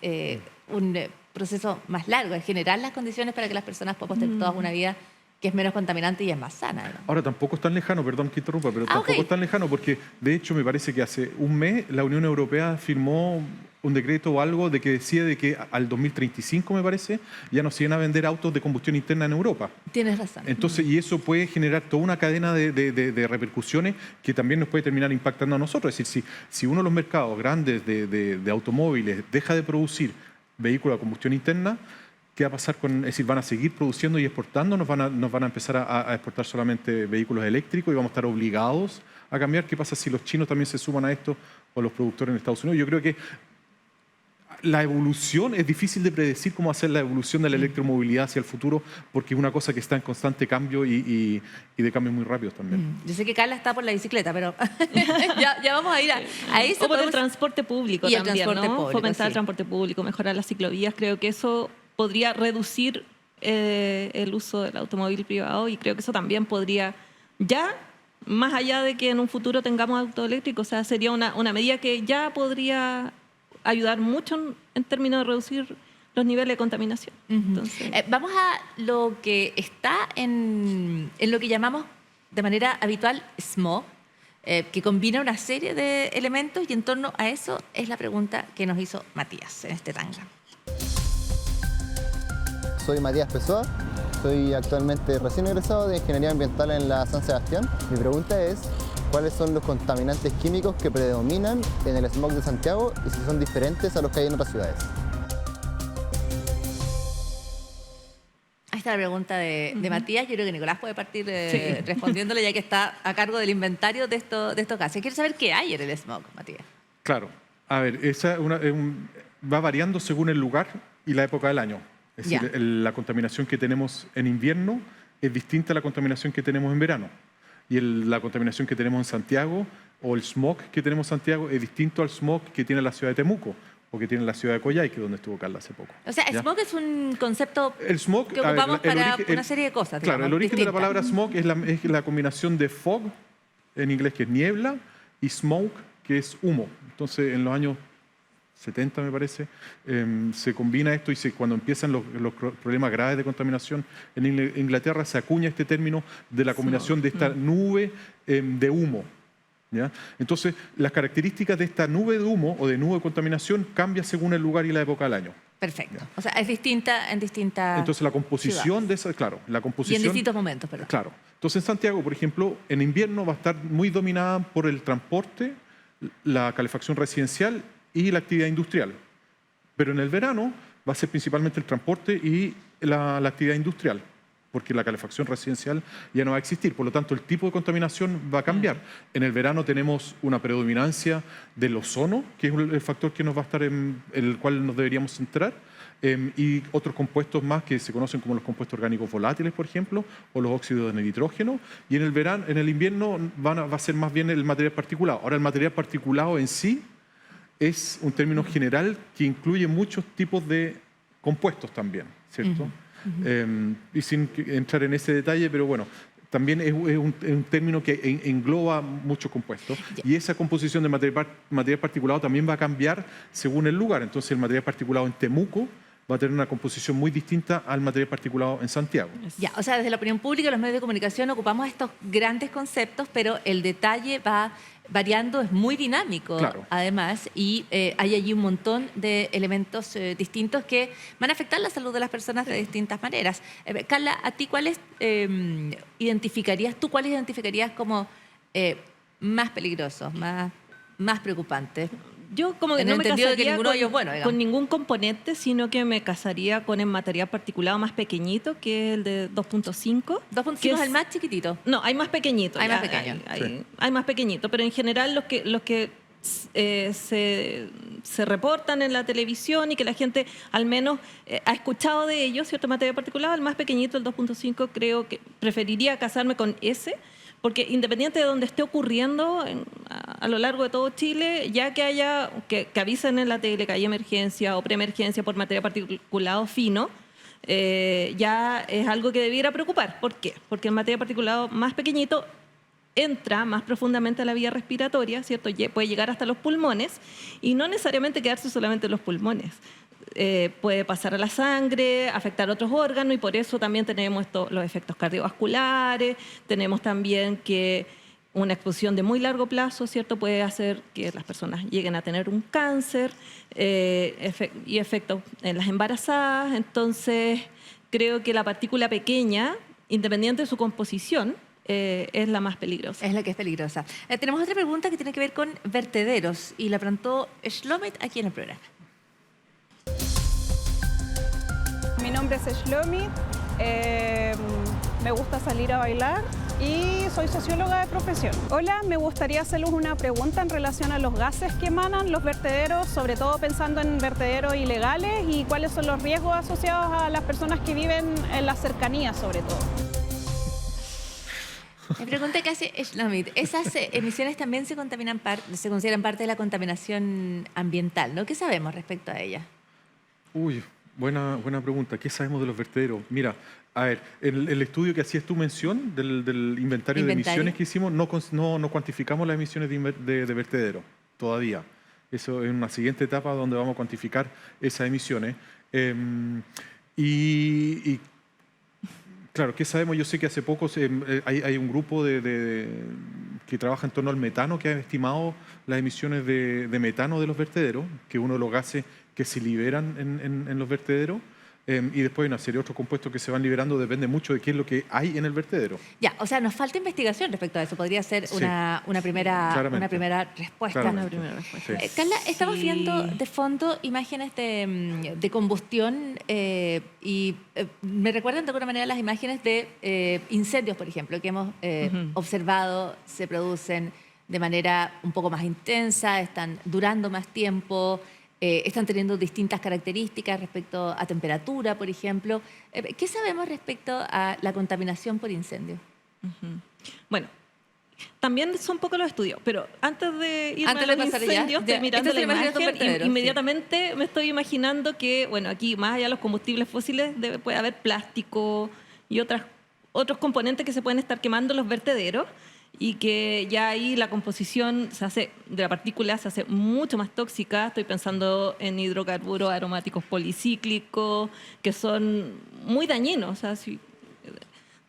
un proceso más largo, es generar las condiciones para que las personas puedan tener toda una vida que es menos contaminante y es más sana, ¿no? Ahora tampoco es tan lejano, perdón que interrumpa, pero tampoco ok. es tan lejano porque de hecho me parece que hace un mes la Unión Europea firmó un decreto o algo de que decía de que al 2035, me parece, ya no se iban a vender autos de combustión interna en Europa. Tienes razón. Entonces, y eso puede generar toda una cadena de repercusiones que también nos puede terminar impactando a nosotros. Es decir, si uno de los mercados grandes de automóviles deja de producir vehículos a combustión interna, ¿qué va a pasar con...? Es decir, ¿van a seguir produciendo y exportando? ¿Nos van a empezar a exportar solamente vehículos eléctricos y vamos a estar obligados a cambiar? ¿Qué pasa si los chinos también se suman a esto o los productores en Estados Unidos? Yo creo que la evolución, es difícil de predecir cómo va a ser la evolución de la electromovilidad hacia el futuro porque es una cosa que está en constante cambio y de cambios muy rápidos también. Yo sé que Carla está por la bicicleta, pero ya vamos a ir a eso. O por el transporte público y el también, transporte ¿no? público, Fomentar sí. el transporte público, mejorar las ciclovías. Creo que eso podría reducir el uso del automóvil privado y creo que eso también podría, ya más allá de que en un futuro tengamos auto eléctrico, o sea, sería una medida que ya podría ayudar mucho en términos de reducir los niveles de contaminación. Entonces, Vamos a lo que está en lo que llamamos de manera habitual smog, que combina una serie de elementos y en torno a eso es la pregunta que nos hizo Matías en este tanga. Soy Matías Pessoa, soy actualmente recién egresado de Ingeniería Ambiental en la San Sebastián. Mi pregunta es, ¿cuáles son los contaminantes químicos que predominan en el smog de Santiago y si son diferentes a los que hay en otras ciudades? Esta es la pregunta de Matías. Yo creo que Nicolás puede partir respondiéndole, ya que está a cargo del inventario de estos gases. Quiero saber qué hay en el smog, Matías. Claro. A ver, va variando según el lugar y la época del año. Es decir, la contaminación que tenemos en invierno es distinta a la contaminación que tenemos en verano. Y la contaminación que tenemos en Santiago o el smog que tenemos en Santiago es distinto al smog que tiene la ciudad de Temuco o que tiene la ciudad de Coyhaique, donde estuvo Carla hace poco. O sea, smog es un concepto el smog, que ocupamos para una serie de cosas. Claro, digamos, el origen distintas. de la palabra smog es la combinación de fog, en inglés que es niebla, y smoke, que es humo. Entonces, en los años 70, me parece, se combina esto y cuando empiezan los problemas graves de contaminación en Inglaterra se acuña este término de la combinación de esta nube de humo. ¿Ya? Entonces, las características de esta nube de humo o de nube de contaminación cambian según el lugar y la época del año. Perfecto. ¿Ya? O sea, es distinta en distintas Entonces, la composición ciudades. de esa, claro, la composición... Y en distintos momentos, perdón. Claro. Entonces, en Santiago, por ejemplo, en invierno va a estar muy dominada por el transporte, la calefacción residencial y la actividad industrial. Pero en el verano va a ser principalmente el transporte y la actividad industrial, porque la calefacción residencial ya no va a existir. Por lo tanto, el tipo de contaminación va a cambiar. En el verano tenemos una predominancia del ozono, que es el factor que nos va a estar en el cual nos deberíamos centrar, y otros compuestos más que se conocen como los compuestos orgánicos volátiles, por ejemplo, o los óxidos de nitrógeno. Y en el invierno va a ser más bien el material particulado. Ahora, el material particulado en sí es un término general que incluye muchos tipos de compuestos también, ¿cierto? Y sin entrar en ese detalle, pero bueno, también es un término que engloba muchos compuestos. Y esa composición de material particulado también va a cambiar según el lugar. Entonces, el material particulado en Temuco va a tener una composición muy distinta al material particulado en Santiago. Ya, o sea, desde la opinión pública, los medios de comunicación ocupamos estos grandes conceptos, pero el detalle va variando, es muy dinámico, claro. Además, y hay allí un montón de elementos distintos que van a afectar la salud de las personas de distintas maneras. Carla, ¿a ti cuáles identificarías como más peligrosos, más preocupantes? Yo como que En no el me entendido de que casaría ninguno de ellos es bueno, digamos. con ningún componente, sino que me casaría con el material particulado más pequeñito, que es el de 2.5. 2.5 es el más chiquitito. No, hay más pequeñitos. Hay ya, más pequeños. Hay más pequeñitos, pero en general los que se reportan en la televisión y que la gente al menos ha escuchado de ellos, cierto material particulado, el más pequeñito, el 2.5, creo que preferiría casarme con ese, porque independiente de donde esté ocurriendo a lo largo de todo Chile, ya que haya que avisen en la tele que hay emergencia o preemergencia por material particulado fino, ya es algo que debiera preocupar. ¿Por qué? Porque el material particulado más pequeñito entra más profundamente a la vía respiratoria, ¿cierto? Puede llegar hasta los pulmones y no necesariamente quedarse solamente en los pulmones. Puede pasar a la sangre, afectar otros órganos y por eso también tenemos los efectos cardiovasculares, tenemos también que una exposición de muy largo plazo, ¿cierto? Puede hacer que las personas lleguen a tener un cáncer y efectos en las embarazadas. Entonces, creo que la partícula pequeña, independiente de su composición, es la más peligrosa. Es la que es peligrosa. Tenemos otra pregunta que tiene que ver con vertederos y la plantó Shlomit aquí en el programa. Mi nombre es Shlomi, me gusta salir a bailar y soy socióloga de profesión. Hola, me gustaría hacerles una pregunta en relación a los gases que emanan los vertederos, sobre todo pensando en vertederos ilegales y cuáles son los riesgos asociados a las personas que viven en las cercanías, sobre todo. Me pregunta que hace Shlomit, esas emisiones también se consideran parte de la contaminación ambiental, ¿no? ¿Qué sabemos respecto a ellas? Uy, buena pregunta. ¿Qué sabemos de los vertederos? Mira, a ver, el estudio que hacías tú mención del inventario de emisiones que hicimos, no cuantificamos las emisiones de vertederos todavía. Eso es una siguiente etapa donde vamos a cuantificar esas emisiones. Claro, ¿qué sabemos? Yo sé que hace poco hay un grupo que trabaja en torno al metano que ha estimado las emisiones de metano de los vertederos, que es uno de los gases que se liberan en los vertederos. y después hay una serie de otros compuestos que se van liberando, depende mucho de qué es lo que hay en el vertedero. Ya, o sea, nos falta investigación respecto a eso. Podría ser Sí, una primera respuesta. Claramente. Una primera respuesta. Sí. Carla, estamos Sí. viendo de fondo imágenes de combustión y me recuerdan de alguna manera las imágenes de incendios, por ejemplo, que hemos observado, se producen de manera un poco más intensa, están durando más tiempo, están teniendo distintas características respecto a temperatura, por ejemplo. ¿Qué sabemos respecto a la contaminación por incendio? Bueno, también son pocos los estudios, pero antes de irme Antes a de los pasar ya, incendios, ya. estoy mirando Esta la es la imagen de un imagen vertedero, y inmediatamente me estoy imaginando que, bueno, aquí más allá de los combustibles fósiles puede haber plástico y otros componentes que se pueden estar quemando en los vertederos y que ya ahí la composición de la partícula se hace mucho más tóxica. Estoy pensando en hidrocarburos aromáticos policíclicos que son muy dañinos, o sea,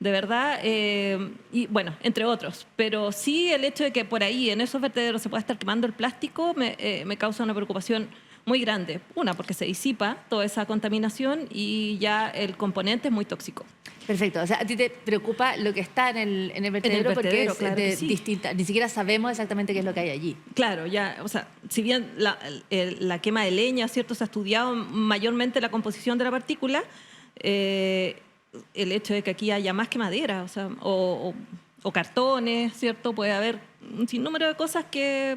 de verdad, y bueno, entre otros. Pero sí el hecho de que por ahí, en esos vertederos, se pueda estar quemando el plástico, me causa una preocupación muy grande. Una, porque se disipa toda esa contaminación y ya el componente es muy tóxico. Perfecto. O sea, a ti te preocupa lo que está en el vertedero, porque vertedero, es claro que sí. distinta. Ni siquiera sabemos exactamente qué es lo que hay allí. Claro, ya, o sea, si bien la quema de leña, ¿cierto?, se ha estudiado mayormente la composición de la partícula, el hecho de que aquí haya más que madera, o sea, o cartones, ¿cierto? Puede haber un sinnúmero de cosas que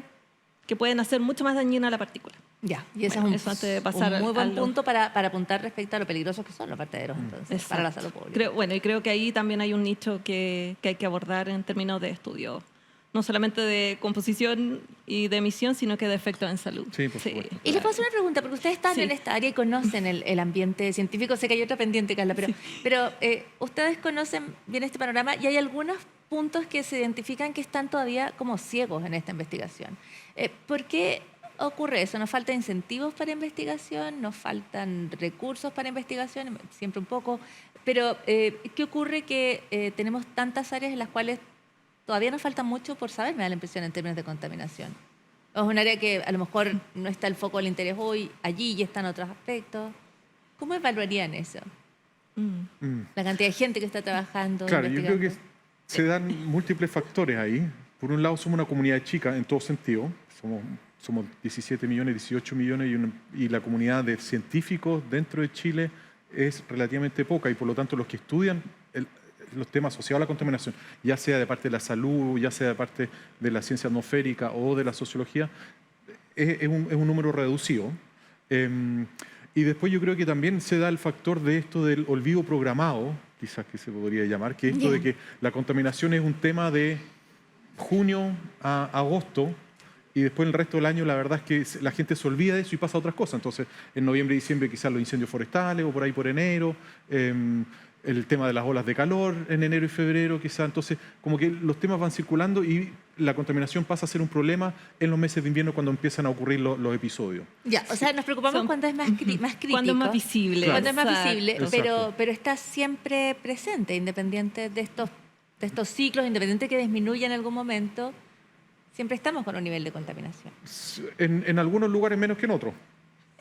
pueden hacer mucho más dañina la partícula. Ya, y ese Bueno, es eso antes de pasar un muy a buen lo- punto para apuntar respecto a lo peligrosos que son los vertederos, entonces, para la salud pública. Y creo que ahí también hay un nicho que hay que abordar en términos de estudio, no solamente de composición y de emisión, sino que de efectos en salud. Sí, por supuesto. Y les puedo hacer una pregunta, porque ustedes están Sí. en esta área y conocen el ambiente científico. Sé que hay otra pendiente, Carla, pero ustedes conocen bien este panorama y hay algunos puntos que se identifican que están todavía como ciegos en esta investigación. ¿Por qué ocurre eso? ¿Nos faltan incentivos para investigación? ¿Nos faltan recursos para investigación? Siempre un poco. Pero, ¿qué ocurre que tenemos tantas áreas en las cuales todavía nos falta mucho por saber, me da la impresión, en términos de contaminación? Es un área que a lo mejor no está el foco del interés hoy, allí y están otros aspectos. ¿Cómo evaluarían eso? La cantidad de gente que está trabajando. Claro, yo creo que investigando. se dan múltiples factores ahí. Por un lado, somos una comunidad chica en todo sentido. Somos 17 millones, 18 millones y la comunidad de científicos dentro de Chile es relativamente poca y por lo tanto los que estudian los temas asociados a la contaminación, ya sea de parte de la salud, ya sea de parte de la ciencia atmosférica o de la sociología, es un número reducido. Y después yo creo que también se da el factor de esto del olvido programado, quizás que se podría llamar, que esto de que la contaminación es un tema de junio a agosto, y después el resto del año la verdad es que la gente se olvida de eso y pasa a otras cosas. Entonces, en noviembre y diciembre quizás los incendios forestales o por ahí por enero, el tema de las olas de calor en enero y febrero quizás. Entonces, como que los temas van circulando y la contaminación pasa a ser un problema en los meses de invierno cuando empiezan a ocurrir los episodios. Ya, o sea, nos preocupamos cuando es más crítico. Cuando es más visible. Claro. Cuando es más visible, Exacto. pero está siempre presente, independiente de estos ciclos, independiente que disminuya en algún momento, siempre estamos con un nivel de contaminación. En algunos lugares menos que en otros.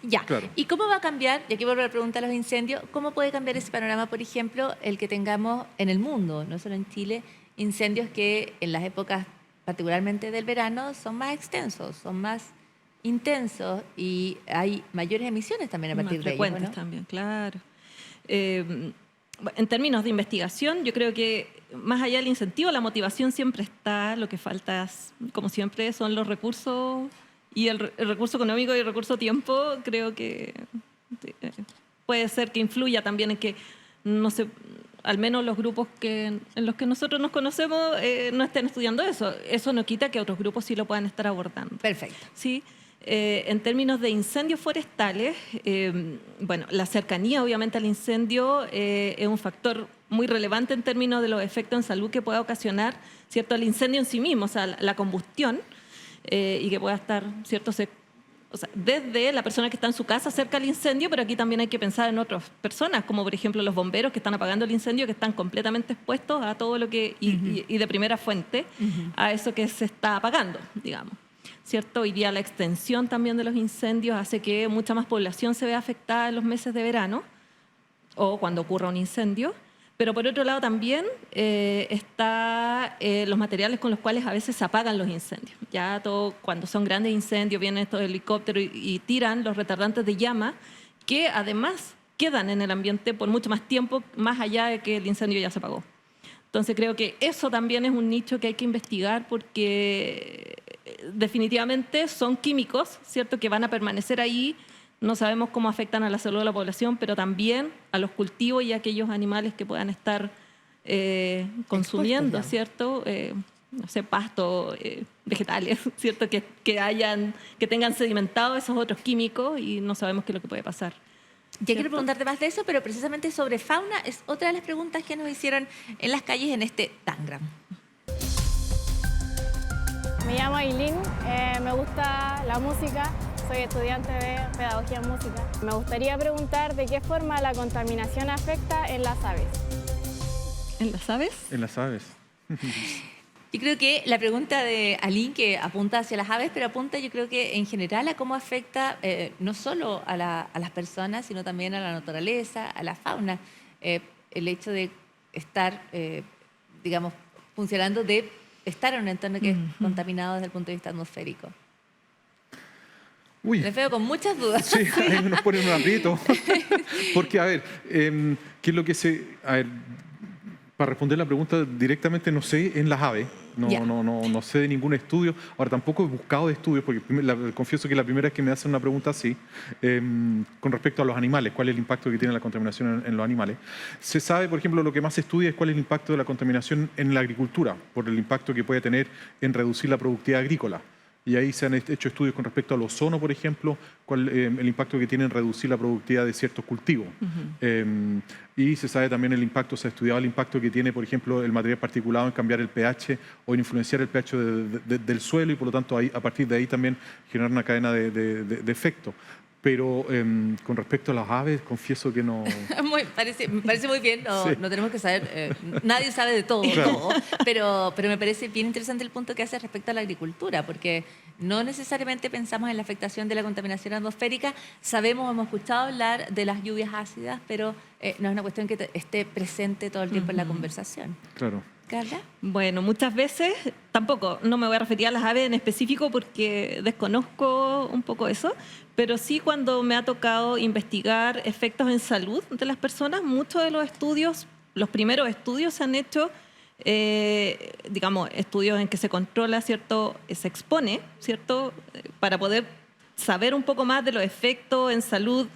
Ya. Claro. ¿Y cómo va a cambiar, y aquí vuelvo a la pregunta de los incendios, cómo puede cambiar ese panorama, por ejemplo, el que tengamos en el mundo, no solo en Chile, incendios que en las épocas, particularmente del verano, son más extensos, son más intensos y hay mayores emisiones también a partir Más de ellos, frecuentes ¿no? también, claro. En términos de investigación, yo creo que más allá del incentivo, la motivación siempre está. Lo que falta, como siempre, son los recursos y el recurso económico y el recurso tiempo. Creo que puede ser que influya también en que, no sé, al menos los grupos en los que nosotros nos conocemos no estén estudiando eso. Eso no quita que otros grupos sí lo puedan estar abordando. Perfecto. ¿Sí? En términos de incendios forestales, bueno, la cercanía obviamente al incendio es un factor muy relevante en términos de los efectos en salud que pueda ocasionar, ¿cierto?, el incendio en sí mismo, o sea, la combustión, y que pueda estar, ¿cierto?, o sea, desde la persona que está en su casa cerca al incendio, pero aquí también hay que pensar en otras personas, como por ejemplo los bomberos que están apagando el incendio, que están completamente expuestos a todo lo que, y de primera fuente, a eso que se está apagando, digamos. ¿Cierto? Hoy día la extensión también de los incendios hace que mucha más población se vea afectada en los meses de verano, o cuando ocurra un incendio. Pero por otro lado también está los materiales con los cuales a veces se apagan los incendios. Ya todo, cuando son grandes incendios, vienen estos helicópteros y tiran los retardantes de llama, que además quedan en el ambiente por mucho más tiempo, más allá de que el incendio ya se apagó. Entonces creo que eso también es un nicho que hay que investigar porque definitivamente son químicos, ¿cierto?, que van a permanecer ahí. No sabemos cómo afectan a la salud de la población, pero también a los cultivos y a aquellos animales que puedan estar consumiendo, ¿cierto? No sé, pasto, vegetales, ¿cierto? Que tengan sedimentado esos otros químicos y no sabemos qué es lo que puede pasar. Ya quiero preguntarte más de eso, pero precisamente sobre fauna es otra de las preguntas que nos hicieron en las calles en este Tangram. Me llamo Ailín, me gusta la música. Soy estudiante de Pedagogía en Música. Me gustaría preguntar de qué forma la contaminación afecta en las aves. ¿En las aves? En las aves. Yo creo que la pregunta de Aline, que apunta hacia las aves, pero apunta yo creo que en general a cómo afecta no solo a las personas, sino también a la naturaleza, a la fauna. El hecho de estar, digamos, funcionando, de estar en un entorno que es contaminado desde el punto de vista atmosférico. Uy. Me veo con muchas dudas. Sí, ahí nos ponen un aprieto. Porque, a ver, ¿qué es lo que A ver, para responder la pregunta directamente, no sé en las aves. No sé de ningún estudio. Ahora, tampoco he buscado estudios, porque confieso que la primera vez que me hacen una pregunta así, con respecto a los animales, cuál es el impacto que tiene la contaminación en los animales. Se sabe, por ejemplo, lo que más se estudia es cuál es el impacto de la contaminación en la agricultura, por el impacto que puede tener en reducir la productividad agrícola. Y ahí se han hecho estudios con respecto al ozono, por ejemplo, el impacto que tiene en reducir la productividad de ciertos cultivos. Y se sabe también se ha estudiado el impacto que tiene, por ejemplo, el material particulado en cambiar el pH o en influenciar el pH del suelo y, por lo tanto, a partir de ahí también generar una cadena de efectos. Pero con respecto a las aves, confieso que no... Me parece muy bien, no tenemos que saber, nadie sabe de todo, claro. pero me parece bien interesante el punto que hace respecto a la agricultura, porque no necesariamente pensamos en la afectación de la contaminación atmosférica, hemos escuchado hablar de las lluvias ácidas, pero no es una cuestión que esté presente todo el tiempo en la conversación. Claro. ¿Carla? Bueno, muchas veces, tampoco, no me voy a referir a las aves en específico porque desconozco un poco eso, pero sí cuando me ha tocado investigar efectos en salud de las personas, muchos de los estudios, los primeros estudios se han hecho, digamos, estudios en que se controla, ¿cierto? Se expone, ¿cierto? Para poder saber un poco más de los efectos en salud,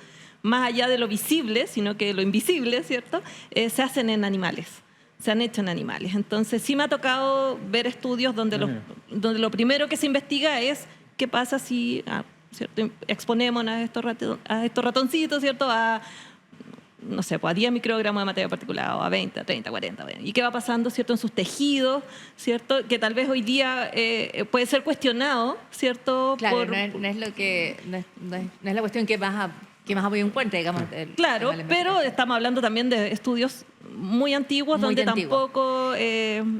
más allá de lo visible, sino que lo invisible, ¿cierto? Se hacen en animales. Se han hecho en animales. Entonces, sí me ha tocado ver estudios donde lo primero que se investiga es qué pasa si ¿cierto? Exponemos a estos ratoncitos, ¿cierto? A, no sé, pues a 10 microgramos de materia particulada, o a 20, a 30, 40. ¿Y qué va pasando, ¿cierto? En sus tejidos, ¿cierto? Que tal vez hoy día puede ser cuestionado, ¿cierto? Claro, no es la cuestión que más apoyo encuentra, digamos. Claro, pero estamos hablando también de estudios muy antiguos, donde tampoco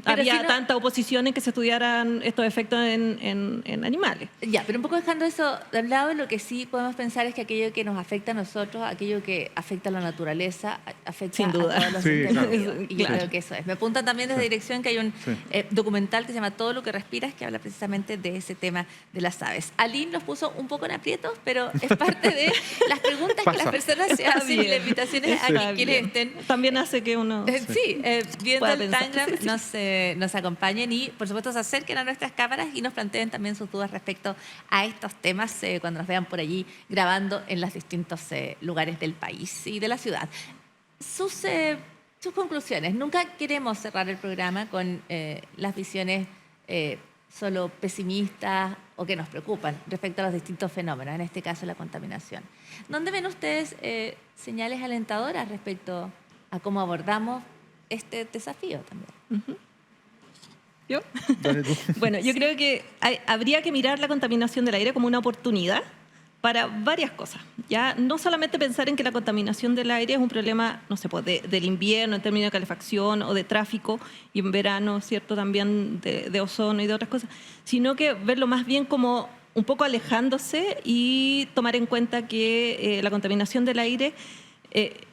había tanta oposición en que se estudiaran estos efectos en animales. Ya, pero un poco dejando eso de un lado, lo que sí podemos pensar es que aquello que nos afecta a nosotros, aquello que afecta a la naturaleza, afecta sin duda a todos los seres vivos. Y yo creo que eso es. Me apuntan también desde dirección que hay un documental que se llama Todo lo que respiras, que habla precisamente de ese tema de las aves. Aline nos puso un poco en aprietos, pero es parte de las preguntas que las personas se hacen y las invitaciones a quienes estén. También hace que uno viendo el Tangram nos acompañen y por supuesto se acerquen a nuestras cámaras y nos planteen también sus dudas respecto a estos temas cuando nos vean por allí grabando en los distintos lugares del país y de la ciudad. Sus conclusiones. Nunca queremos cerrar el programa con las visiones solo pesimistas o que nos preocupan respecto a los distintos fenómenos, en este caso la contaminación. ¿Dónde ven ustedes señales alentadoras respecto a cómo abordamos este desafío también? ¿Yo? Bueno, yo creo que habría que mirar la contaminación del aire como una oportunidad para varias cosas. Ya no solamente pensar en que la contaminación del aire es un problema, no sé, pues del invierno en términos de calefacción o de tráfico, y en verano, ¿cierto?, también de ozono y de otras cosas, sino que verlo más bien como un poco alejándose y tomar en cuenta que la contaminación del aire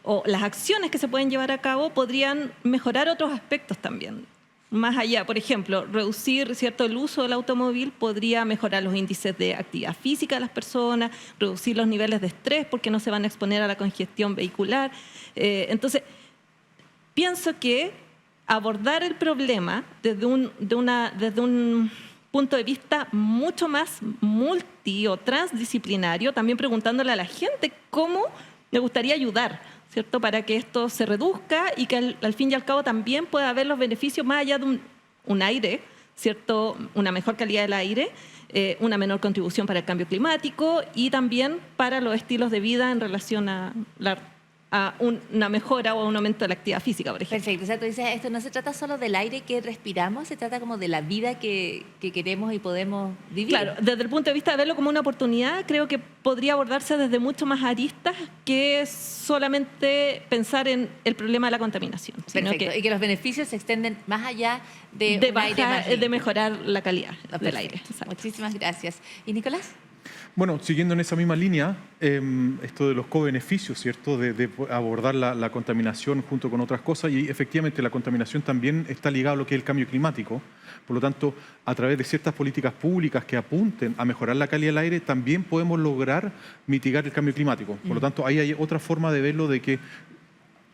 o las acciones que se pueden llevar a cabo podrían mejorar otros aspectos también. Más allá, por ejemplo, reducir, ¿cierto?, el uso del automóvil podría mejorar los índices de actividad física de las personas, reducir los niveles de estrés porque no se van a exponer a la congestión vehicular. Entonces, pienso que abordar el problema desde un punto de vista mucho más multi o transdisciplinario, también preguntándole a la gente cómo le gustaría ayudar, ¿cierto?, para que esto se reduzca y que al fin y al cabo también pueda haber los beneficios más allá de un aire, ¿cierto?, una mejor calidad del aire, una menor contribución para el cambio climático y también para los estilos de vida en relación a una mejora o a un aumento de la actividad física, por ejemplo. Perfecto. O sea, tú dices, esto no se trata solo del aire que respiramos, se trata como de la vida que queremos y podemos vivir. Claro, desde el punto de vista de verlo como una oportunidad, creo que podría abordarse desde mucho más aristas que solamente pensar en el problema de la contaminación. Perfecto. Y que los beneficios se extienden más allá de un aire más limpio. De mejorar la calidad del aire. Exacto. Muchísimas gracias. ¿Y Nicolás? Bueno, siguiendo en esa misma línea, esto de los co-beneficios, ¿cierto?, de abordar la contaminación junto con otras cosas, y efectivamente la contaminación también está ligada a lo que es el cambio climático. Por lo tanto, a través de ciertas políticas públicas que apunten a mejorar la calidad del aire, también podemos lograr mitigar el cambio climático. Por lo tanto, ahí hay otra forma de verlo, de que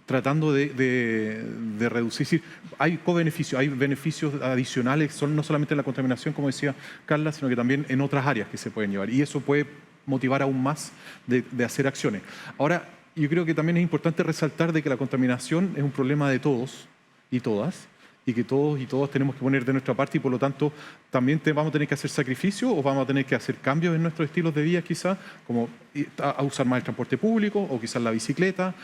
tratando de reducir. Sí, hay co-beneficios, hay beneficios adicionales, no solamente en la contaminación, como decía Carla, sino que también en otras áreas que se pueden llevar. Y eso puede motivar aún más de hacer acciones. Ahora, yo creo que también es importante resaltar de que la contaminación es un problema de todos y todas, y que todos y todas tenemos que poner de nuestra parte, y por lo tanto también vamos a tener que hacer sacrificios o vamos a tener que hacer cambios en nuestros estilos de vida, quizás, como a usar más el transporte público o quizás la bicicleta,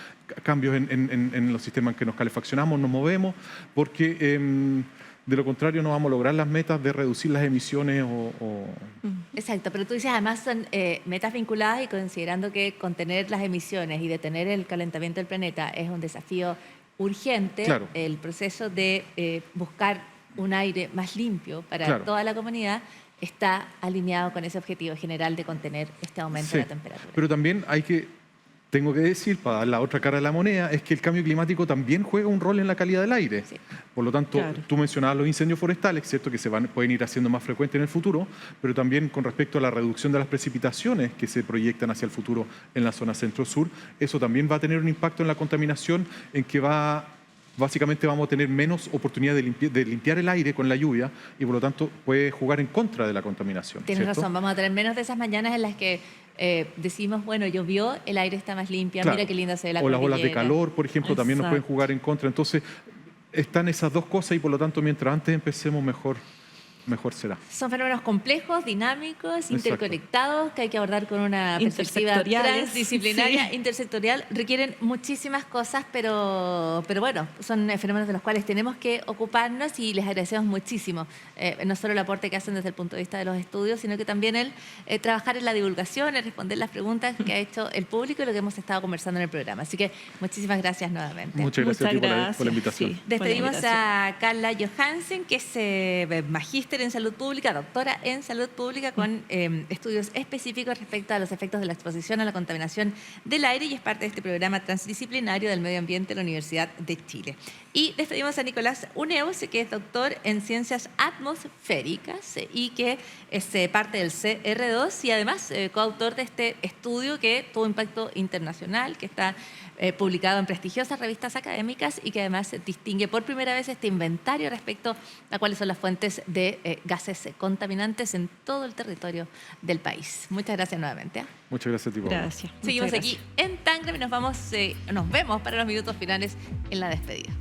cambios en los sistemas en que nos calefaccionamos, nos movemos, porque de lo contrario no vamos a lograr las metas de reducir las emisiones Exacto, pero tú dices además son metas vinculadas, y considerando que contener las emisiones y detener el calentamiento del planeta es un desafío urgente, claro. El proceso de buscar un aire más limpio para toda la comunidad está alineado con ese objetivo general de contener este aumento de la temperatura. Pero también tengo que decir, para dar la otra cara de la moneda, es que el cambio climático también juega un rol en la calidad del aire. Sí. Por lo tanto, tú mencionabas los incendios forestales, ¿cierto?, que pueden ir haciendo más frecuentes en el futuro, pero también con respecto a la reducción de las precipitaciones que se proyectan hacia el futuro en la zona centro-sur, eso también va a tener un impacto en la contaminación, en que básicamente vamos a tener menos oportunidad de limpiar el aire con la lluvia, y por lo tanto puede jugar en contra de la contaminación. Tienes ¿cierto? razón, vamos a tener menos de esas mañanas en las que decimos, bueno, llovió, el aire está más limpia, mira qué linda se ve la cordillera. O las olas de calor, por ejemplo, también nos pueden jugar en contra. Entonces, están esas dos cosas, y por lo tanto, mientras antes empecemos, mejor será. Son fenómenos complejos, dinámicos, interconectados, que hay que abordar con una perspectiva transdisciplinaria, intersectorial. Requieren muchísimas cosas, pero bueno, son fenómenos de los cuales tenemos que ocuparnos, y les agradecemos muchísimo. No solo el aporte que hacen desde el punto de vista de los estudios, sino que también el trabajar en la divulgación, el responder las preguntas que ha hecho el público y lo que hemos estado conversando en el programa. Así que muchísimas gracias nuevamente. Muchas gracias a ti por la invitación. Sí. Despedimos a Carla Johansen, que es magíster en salud pública, doctora en salud pública, con estudios específicos respecto a los efectos de la exposición a la contaminación del aire, y es parte de este programa transdisciplinario del medio ambiente de la Universidad de Chile. Y despedimos a Nicolás Uneus, que es doctor en ciencias atmosféricas y que es parte del CR2, y además coautor de este estudio que tuvo impacto internacional, que está publicado en prestigiosas revistas académicas, y que además distingue por primera vez este inventario respecto a cuáles son las fuentes de gases contaminantes en todo el territorio del país. Muchas gracias nuevamente. Muchas gracias a ti, Paola. Gracias. Seguimos aquí en Tangram y nos vemos para los minutos finales en la despedida.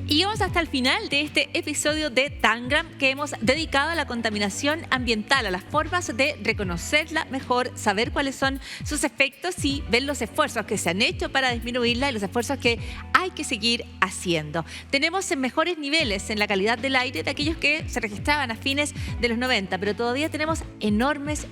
Y llegamos hasta el final de este episodio de Tangram, que hemos dedicado a la contaminación ambiental, a las formas de reconocerla mejor, saber cuáles son sus efectos y ver los esfuerzos que se han hecho para disminuirla y los esfuerzos que hay hay que seguir haciendo. Tenemos mejores niveles en la calidad del aire de aquellos que se registraban a fines de los 90, pero todavía tenemos enormes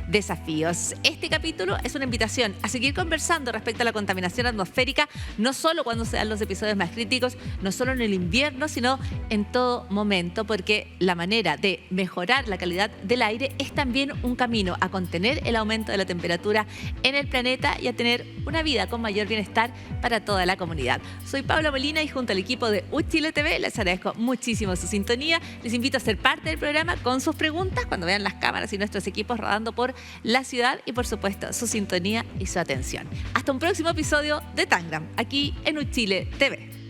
desafíos. Este capítulo es una invitación a seguir conversando respecto a la contaminación atmosférica, no solo cuando se dan los episodios más críticos, no solo en el invierno, sino en todo momento, porque la manera de mejorar la calidad del aire es también un camino a contener el aumento de la temperatura en el planeta y a tener una vida con mayor bienestar para toda la comunidad. Soy Paula Molina y junto al equipo de Uchile TV les agradezco muchísimo su sintonía. Les invito a ser parte del programa con sus preguntas cuando vean las cámaras y nuestros equipos rodando por la ciudad y por supuesto su sintonía y su atención. Hasta un próximo episodio de Tangram, aquí en Uchile TV.